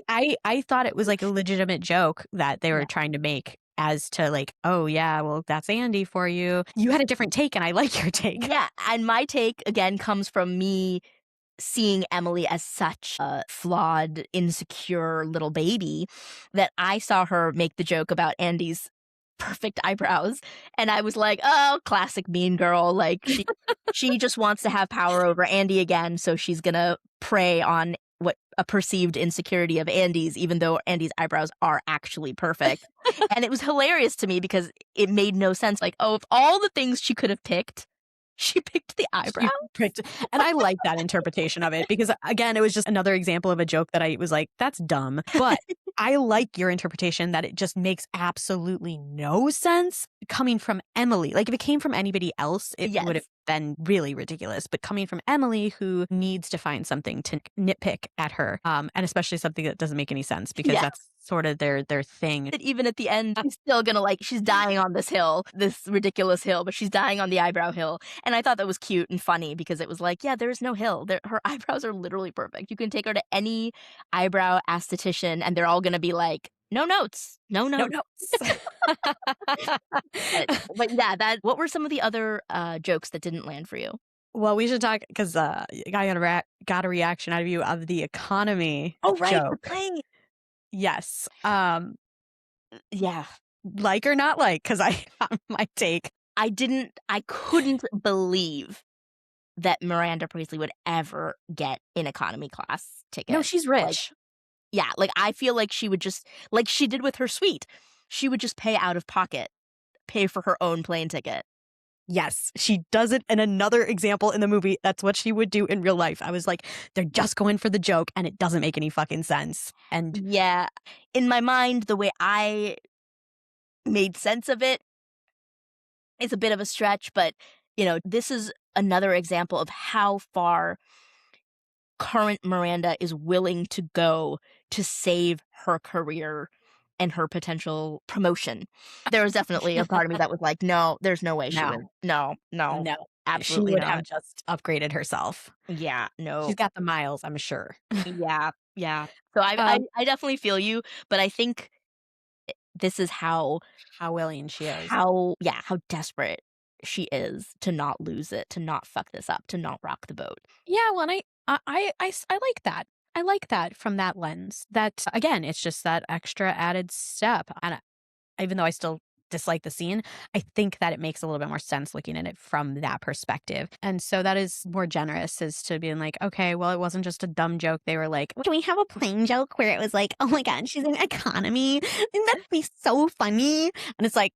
I thought it was like a legitimate joke that they were trying to make, as to like, oh yeah, well, that's Andy for you. You had a different take, and I like your take. Yeah, and my take again comes from me seeing Emily as such a flawed, insecure little baby, that I saw her make the joke about Andy's perfect eyebrows, and I was like, oh, classic mean girl. Like, she just wants to have power over Andy again, so she's gonna prey on what a perceived insecurity of Andy's, even though Andy's eyebrows are actually perfect. And it was hilarious to me because it made no sense. Like, oh, of all the things she could have picked, she picked the eyebrow. And I like that interpretation of it, because again, it was just another example of a joke that I was like, that's dumb. But I like your interpretation that it just makes absolutely no sense coming from Emily. Like, if it came from anybody else, it would have been really ridiculous. But coming from Emily, who needs to find something to nitpick at her, and especially something that doesn't make any sense, because that's sort of their thing. And even at the end, she's still gonna, like, she's dying on this hill, this ridiculous hill, but she's dying on the eyebrow hill. And I thought that was cute and funny, because it was like, yeah, there's no hill. Her eyebrows are literally perfect. You can take her to any eyebrow esthetician, and they're all gonna be like, no notes. No notes. But yeah, what were some of the other jokes that didn't land for you? Well, we should talk, because I got a reaction out of you of the economy joke. Right. Yes. Yeah. Like or not like, because I have my take. I couldn't believe that Miranda Priestley would ever get an economy class ticket. No, she's rich. I feel like she would just, like she did with her suite, she would just pay out of pocket, pay for her own plane ticket. Yes, she does it in another example in the movie. That's what she would do in real life. I was like, they're just going for the joke, and it doesn't make any fucking sense. And yeah, in my mind, the way I made sense of it is a bit of a stretch, but, this is another example of how far current Miranda is willing to go to save her career and her potential promotion. There was definitely a part of me that was like, no, there's no way she would. No, absolutely she would not. have just upgraded herself. Yeah, no. She's got the miles, I'm sure. Yeah. So I definitely feel you, but I think this is how willing she is. How desperate she is to not lose it, to not fuck this up, to not rock the boat. Yeah, well, and I like that. I like that from that lens. That, again, it's just that extra added step. And even though I still dislike the scene, I think that it makes a little bit more sense looking at it from that perspective. And so that is more generous, as to being like, okay, well, it wasn't just a dumb joke. They were like, can we have a plain joke where it was like, oh my God, she's in economy? Wouldn't that be so funny? And it's like,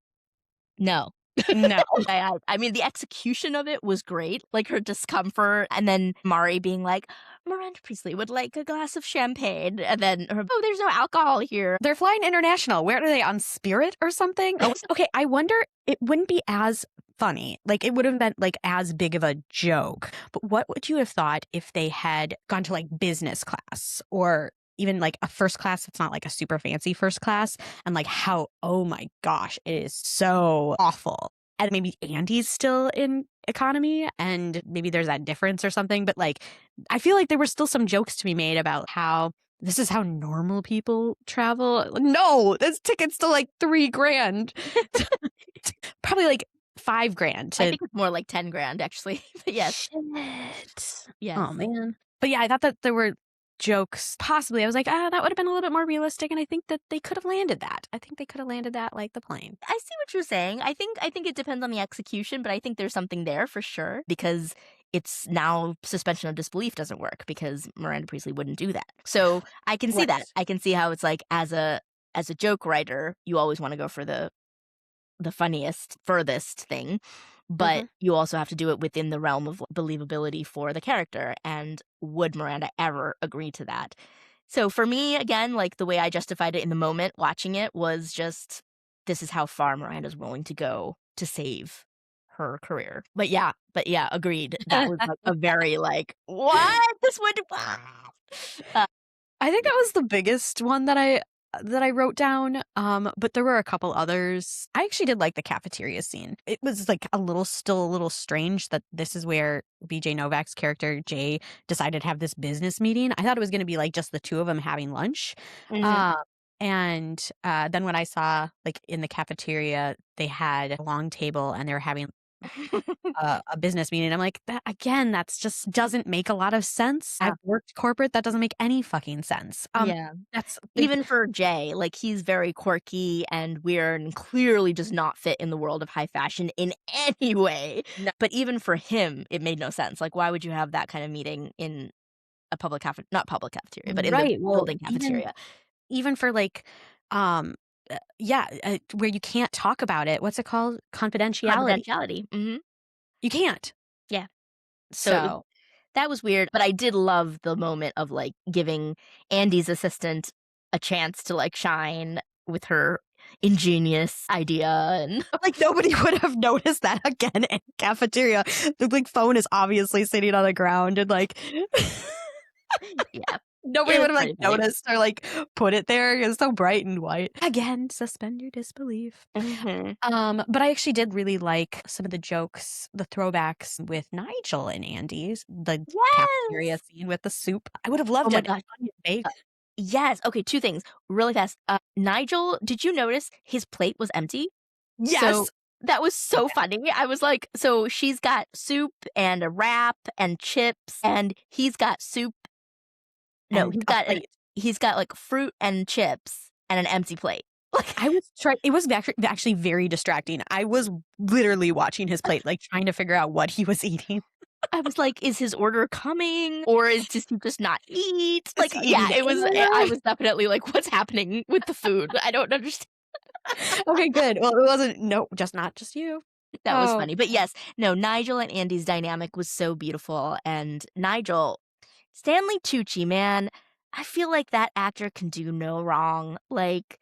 no. I mean, the execution of it was great, like her discomfort, and then Mari being like, Miranda Priestley would like a glass of champagne, and then oh, there's no alcohol here. They're flying international. Where are they, on Spirit or something? Okay, I wonder, it wouldn't be as funny. Like, it would have been like as big of a joke. But what would you have thought if they had gone to like business class, or even like a first class? It's not like a super fancy first class, and like how, oh my gosh, it is so awful. And maybe Andy's still in economy, and maybe there's that difference or something. But like, I feel like there were still some jokes to be made about how this is how normal people travel. Like, no, this ticket's still like $3,000, probably like $5,000 I to. think it's more like 10 grand actually. But yes. Shit. Yes. Oh man. But yeah, I thought that there were jokes. Possibly, I was like, that would have been a little bit more realistic, and I think that they could have landed that. I think they could have landed that like the plane. I see what you're saying. I think it depends on the execution, but I think there's something there for sure because it's now suspension of disbelief doesn't work because Miranda Priestley wouldn't do that. So I can see that. Right. I can see how it's like as a joke writer, you always want to go for the funniest, furthest thing, but Mhm. you also have to do it within the realm of believability for the character. And would Miranda ever agree to that? So for me, again, like the way I justified it in the moment watching it was just this is how far Miranda's willing to go to save her career. But yeah, agreed. That was like a very like what this would. Uh, I think that was the biggest one that I wrote down. But there were a couple others. I actually did like the cafeteria scene. It was like still a little strange that this is where BJ Novak's character Jay decided to have this business meeting. I thought it was going to be like just the two of them having lunch. mhm. Uh, and then when I saw like in the cafeteria, they had a long table and they were having a business meeting. I'm like, that again, that's just doesn't make a lot of sense. Yeah. I've worked corporate. That doesn't make any fucking sense. Yeah. That's Even for Jay, like he's very quirky and weird and clearly does not fit in the world of high fashion in any way. no, But even for him, it made no sense. Like, why would you have that kind of meeting in a not public cafeteria, but in the right. Well, building even cafeteria? even for like, yeah, where you can't talk about it. What's it called? Confidentiality. Confidentiality. You can't. Yeah. So So that was weird, but I did love the moment of like giving Andy's assistant a chance to like shine with her ingenious idea and like nobody would have noticed that again in cafeteria. The like phone is obviously sitting on the ground and like. yeah. Nobody It was would have like pretty funny. noticed or like put it there. It's so bright and white. Again, suspend your disbelief. Mhm. But I actually did really like some of the jokes, the throwbacks with Nigel and Andy's, the cafeteria Yes! scene with the soup. I would have Oh loved my an gosh. onion bake. Yes. Okay, 2 things really fast. Nigel, did you notice his plate was empty? So Yes. that was so funny. I was like, so she's got soup and a wrap and chips, and he's got soup. No, And a plate. he's got like fruit and chips and an empty plate. Like I was trying. It was actually very distracting. I was literally watching his plate, like trying to figure out what he was eating. I was like, is his order coming or is just he just not eat? Is Like, he yeah, eating it was. I air? was definitely like, what's happening with the food? I don't understand. Okay, good. Well, it wasn't. No, not just you. That was Oh, funny. But yes, no, Nigel and Andy's dynamic was so beautiful. And Nigel, Stanley Tucci, man, I feel like that actor can do no wrong. Like,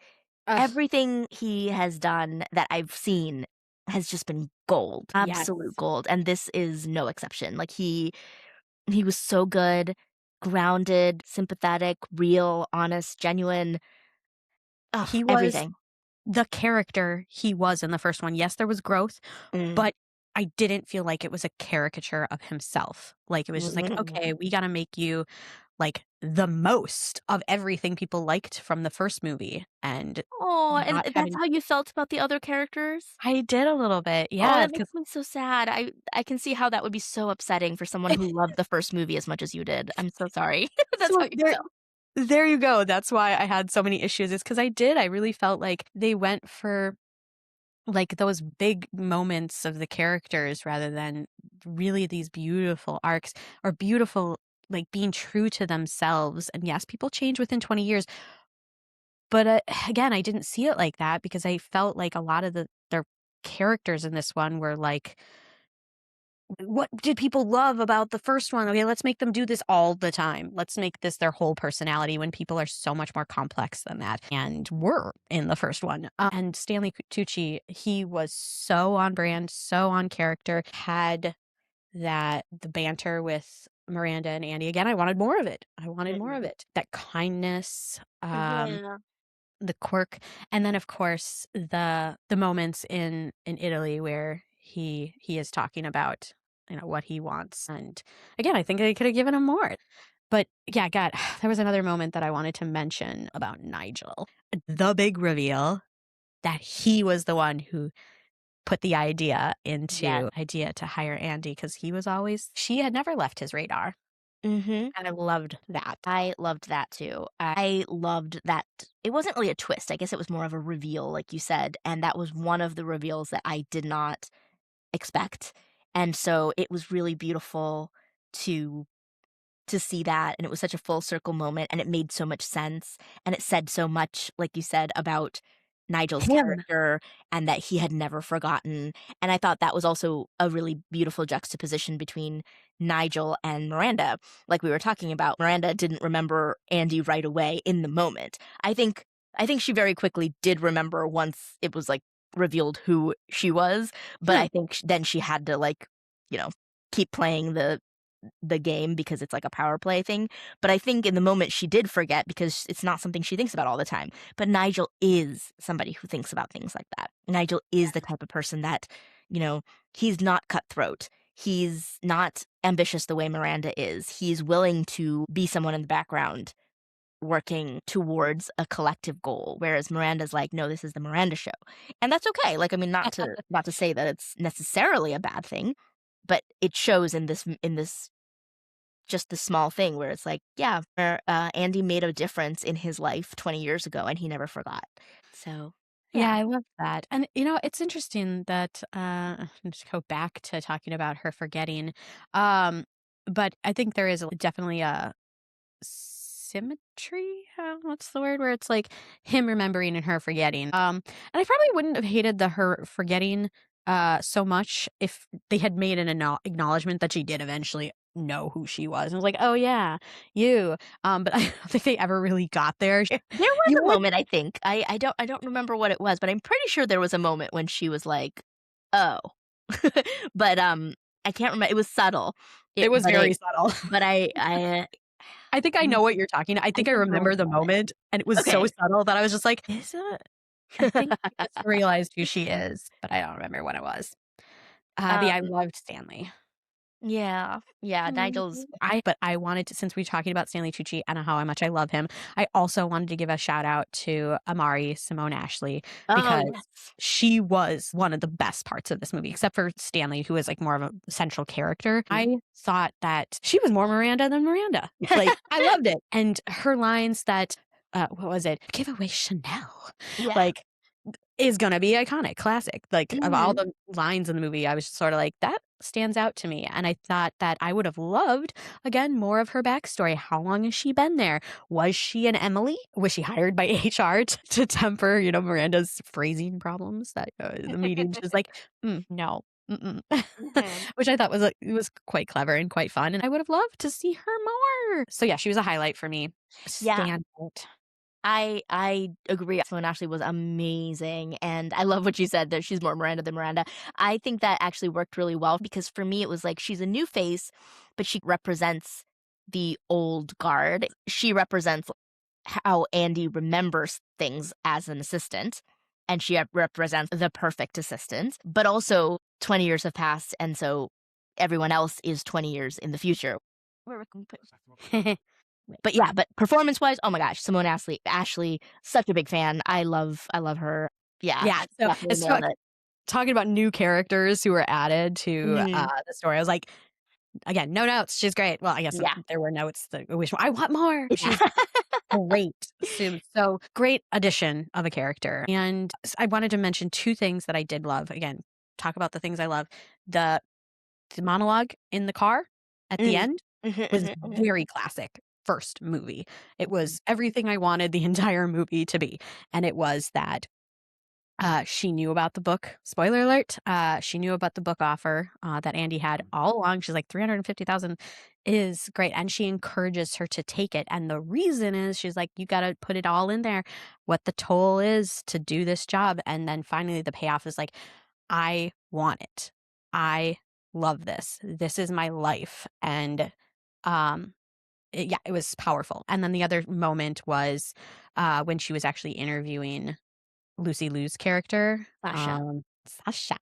ugh, everything he has done that I've seen has just been gold, yes. absolute gold. And this is no exception. Like, he was so good, grounded, sympathetic, real, honest, genuine. Ugh, He was everything. the character he was in the first one. Yes, there was growth, Mm. but I didn't feel like it was a caricature of himself. Like, it was just like, Mhm. okay, we gotta make you like the most of everything people liked from the first movie and Oh, and not that's having. how you felt about the other characters? I did a little bit, Oh, yeah, that because makes me so sad. I can see how that would be so upsetting for someone who loved the first movie as much as you did. I'm so sorry. That's how so you there felt. there you go. That's why I had so many issues is because I really felt like they went for like those big moments of the characters rather than really these beautiful arcs or beautiful like being true to themselves. And yes, people change within 20 years, but again, I didn't see it like that because I felt like a lot of their characters in this one were like, what did people love about the first one? Okay, let's make them do this all the time. Let's make this their whole personality when people are so much more complex than that and were in the first one. And Stanley Tucci, he was so on brand, so on character, had that the banter with Miranda and Andy. Again, I wanted more of it. I wanted more of Mhm. it. That kindness, Yeah. the quirk, and then of course the moments in Italy where he is talking about, what he wants. And again, I think they could have given him more. But yeah, God, there was another moment that I wanted to mention about Nigel. The big reveal that he was the one who put the Yes. idea to hire Andy, because she had never left his radar. Mhm. And I loved that. I loved that too. I loved that it wasn't really a twist, I guess it was more of a reveal, like you said, and that was one of the reveals that I did not expect, and so it was really beautiful to see that, and it was such a full circle moment, and it made so much sense, and it said so much, like you said, about Nigel's Him. character and that he had never forgotten, and I thought that was also a really beautiful juxtaposition between Nigel and Miranda. Like we were talking about, Miranda didn't remember Andy right away in the moment. I think she very quickly did remember once it was, like, revealed who she was, but Hmm. I think then she had to, like, you know, keep playing the game because it's like a power play thing. But I think in the moment she did forget because it's not something she thinks about all the time. But Nigel is somebody who thinks about things like that. Nigel is the type of person that, you know, he's not cutthroat. He's not ambitious the way Miranda is. He's willing to be someone in the background working towards a collective goal, whereas Miranda's like, no, this is the Miranda show. And that's okay. Like, I mean, not to say that it's necessarily a bad thing, but it shows in this just the small thing where it's like, yeah, Andy made a difference in his life 20 years ago and he never forgot. So, Yeah, yeah. I love that. And it's interesting that just go back to talking about her forgetting. Um, but I think there is definitely a symmetry. What's the word? Where it's like him remembering and her forgetting. And I probably wouldn't have hated her forgetting so much if they had made an acknowledgement that she did eventually know who she was. And I was like, oh yeah, you. But I don't think they ever really got there. There was You a would. moment, I think. I don't remember what it was, but I'm pretty sure there was a moment when she was like, "Oh." But, I can't remember. It was subtle. It was very subtle. But I think I mm, know what you're talking. I I think I think there was remember a the moment. moment, and it was so Okay. subtle that I was just like, "Is it?" I think I just realized who she is, but I don't remember what it was. But yeah, I Um, loved Stanley. yeah. Yeah, Nigel's But I wanted to, since we're talking about Stanley Tucci and how much I love him, I also wanted to give a shout out to Amari Simone Ashley, Oh, because yes. she was one of the best parts of this movie, except for Stanley, who is like more of a central character. I thought that she was more Miranda than Miranda. Like, I loved it. And her lines that, what was it? Give away Chanel. Yeah. Like, is gonna be iconic, classic. Like, of all Mhm. the lines in the movie, I was just sorta like, "That stands out to me," and I thought that I would have loved, again, more of her backstory. How long has she been there? Was she an Emily? Was she hired by HR to temper, Miranda's phrasing problems that, the meeting she's like, no, mm-mm." Mhm. Which I thought it was quite clever and quite fun, and I would have loved to see her more. So, yeah, she was a highlight for me. Yeah. Standout. I agree. Sloane Ashley was amazing, and I love what you said that she's more Miranda than Miranda. I think that actually worked really well because for me, it was like she's a new face, but she represents the old guard. She represents how Andy remembers things as an assistant, and she represents the perfect assistant, but also 20 years have passed, and so everyone else is 20 years in the future. Where can we put but yeah, but performance-wise, oh my gosh, Simone Ashley, such a big fan. I love her. Yeah, Yeah, she so definitely it's nailed it. talking about new characters who were added to, Mhm. the story. I was like, again, no notes, she's great. Well, I guess, Yeah. there were notes that I wish I want more. Yeah. She's great. So great addition of a character. And I wanted to mention 2 things that I did love. Again, talk about the things I love. The monologue in the car at the Mm. end Mhm, was mhm, mhm. very classic first movie. It was everything I wanted the entire movie to be, and it was that she knew about the book. Spoiler alert. She knew about the book offer that Andy had all along. She's like, 350,000 is great. And she encourages her to take it. And the reason is she's like, you got to put it all in there, what the toll is to do this job. And then finally the payoff is like, I want it. I love this. This is my life. And um, yeah, it was powerful. And then the other moment was when she was actually interviewing Lucy Liu's character, Sasha. Sasha.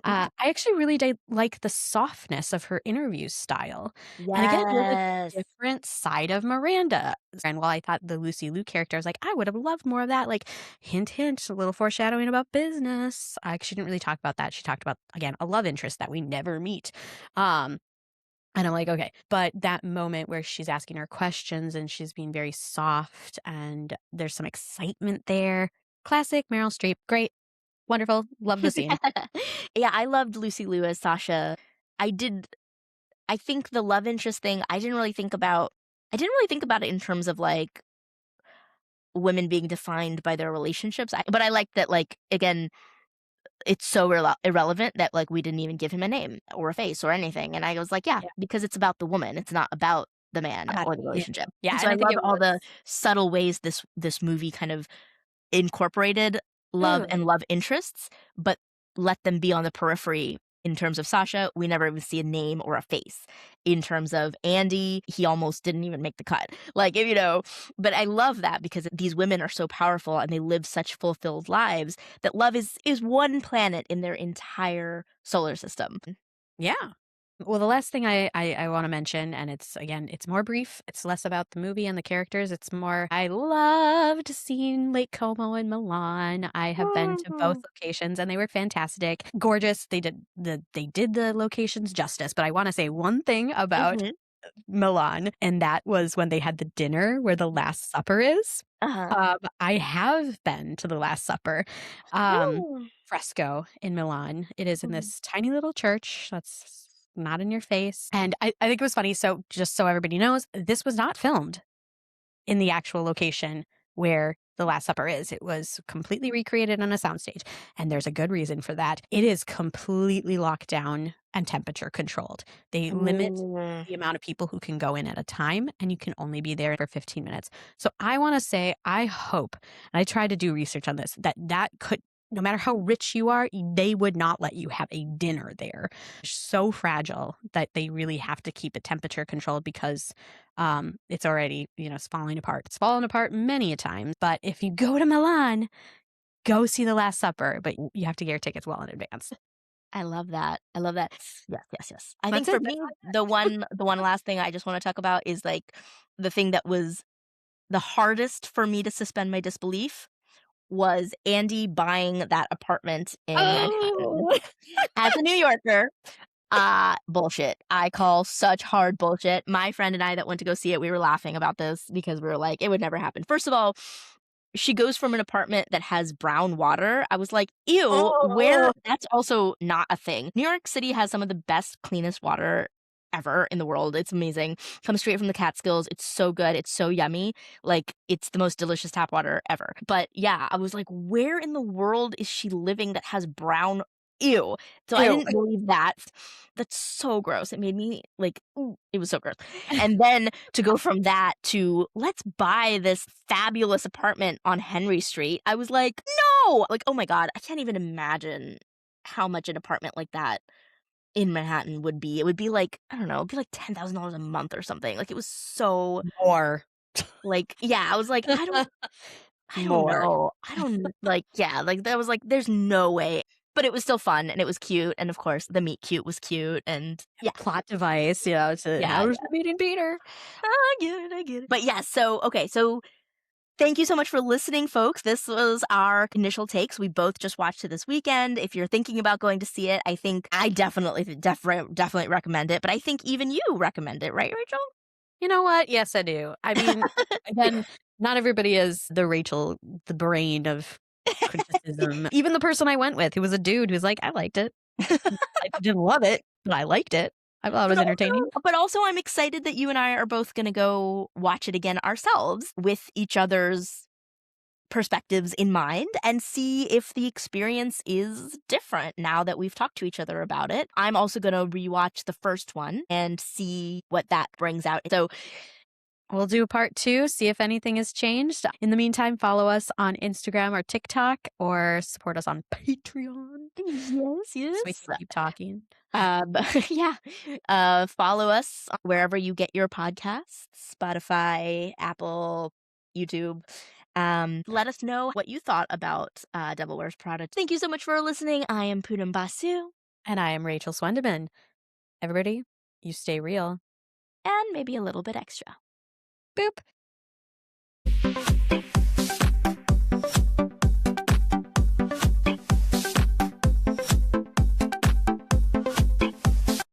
I actually really did like the softness of her interview style. And again, it was Yes. a different side of Miranda. And while I thought the Lucy Liu character, I was like, I would have loved more of that. Like, hint, hint, a little foreshadowing about business. She didn't really talk about that. She talked about, again, a love interest that we never meet. And I'm like, okay. But that moment where she's asking her questions and she's being very soft and there's some excitement there. Classic Meryl Streep. Great. Wonderful. Love the scene. Yeah, I loved Lucy Liu as Sasha. I did I think the love interest thing, I didn't really think about it in terms of, like, women being defined by their relationships. But I like that, like, again, it's so irrelevant that, like, we didn't even give him a name or a face or anything, and I was like, "Yeah," Yeah. because it's about the woman, it's not about the man About or the him. relationship. Yeah. And so And I I think love it all was. the subtle ways this movie kind of incorporated love Ugh. and love interests, but let them be on the periphery. In terms of Sasha, we never even see a name or a face. In terms of Andy, he almost didn't even make the cut. Like, if you know, but I love that because these women are so powerful and they live such fulfilled lives that love is one planet in their entire solar system. Yeah. Well, the last thing I want to mention, and it's again, it's more brief. It's less about the movie and the characters. It's more, I loved seeing Lake Como and Milan. I have been to both locations and they were fantastic. Gorgeous. They did the locations justice, but I want to say one thing about Mhm. Milan, and that was when they had the dinner where the Last Supper is. Uh-huh. I have been to the Last Supper, um, Ooh. fresco in Milan. It is in Mhm. this tiny little church that's not in your face. And I think it was funny. So just so everybody knows, this was not filmed in the actual location where the Last Supper is. It was completely recreated on a soundstage, and there's a good reason for that. It is completely locked down and temperature controlled. They limit Mm. the amount of people who can go in at a time, and you can only be there for 15 minutes. So I want to say, I hope, and I tried to do research on this, that could, no matter how rich you are, they would not let you have a dinner there. So fragile that they really have to keep it temperature controlled because it's already, it's falling apart. It's fallen apart many a time. But if you go to Milan, go see The Last Supper, but you have to get your tickets well in advance. I love that. I love that. Yes, yes, yes. I think That's for it. me, the one last thing I just wanna talk about is, like, the thing that was the hardest for me to suspend my disbelief was Andy buying that apartment in Manhattan. Oh, As a New Yorker, bullshit. I call such hard bullshit. My friend and I that went to go see it, we were laughing about this because we were like, "It would never happen." First of all, she goes from an apartment that has brown water. I was like, "Ew, where" oh, that's also not a thing. New York City has some of the best, cleanest water ever in the world. It's amazing. Comes straight from the Catskills. It's so good. It's so yummy. Like, it's the most delicious tap water ever. But yeah, I was like, "Where in the world is she living that has brown" Ew. So I ew. didn't believe that. That's so gross. It made me like, ooh, it was so gross. And then to go from that to let's buy this fabulous apartment on Henry Street, I was like, no! Like, oh my God, I can't even imagine how much an apartment like that in Manhattan would be. It would be like, I don't know, it'd be like $10,000 a month or something. Like, it was so, More. like, yeah, I was like, I don't More. know. I don't like, yeah, like, that was like, there's no way. But it was still fun and it was cute. And of course, the meet cute was cute. And yeah, Plot device, yeah, how is yeah. the meeting Peter? I get it. I get it. But yeah, so, okay. So thank you so much for listening, folks. This was our initial takes. We both just watched it this weekend. If you're thinking about going to see it, I think I definitely recommend it. But I think even you recommend it, right, Rachel? You know what? Yes, I do. I mean, again, not everybody is the Rachel, the brain of criticism. Even the person I went with, who was a dude who's like, I liked it. I didn't love it, but I liked it. I thought it But was also entertaining. but also I'm excited that you and I are both gonna go watch it again ourselves with each other's perspectives in mind and see if the experience is different now that we've talked to each other about it. I'm also gonna rewatch the first one and see what that brings out. So We'll do part 2, see if anything has changed. In the meantime, follow us on Instagram or TikTok or support us on Patreon yes, so we yes. can keep talking. Yeah. Follow us wherever you get your podcasts, Spotify, Apple, YouTube. Let us know what you thought about Devil Wears Prada. Thank you so much for listening. I am Poonam Basu. And I am Rachel Swendiman. Everybody, you stay real. And maybe a little bit extra. Boop.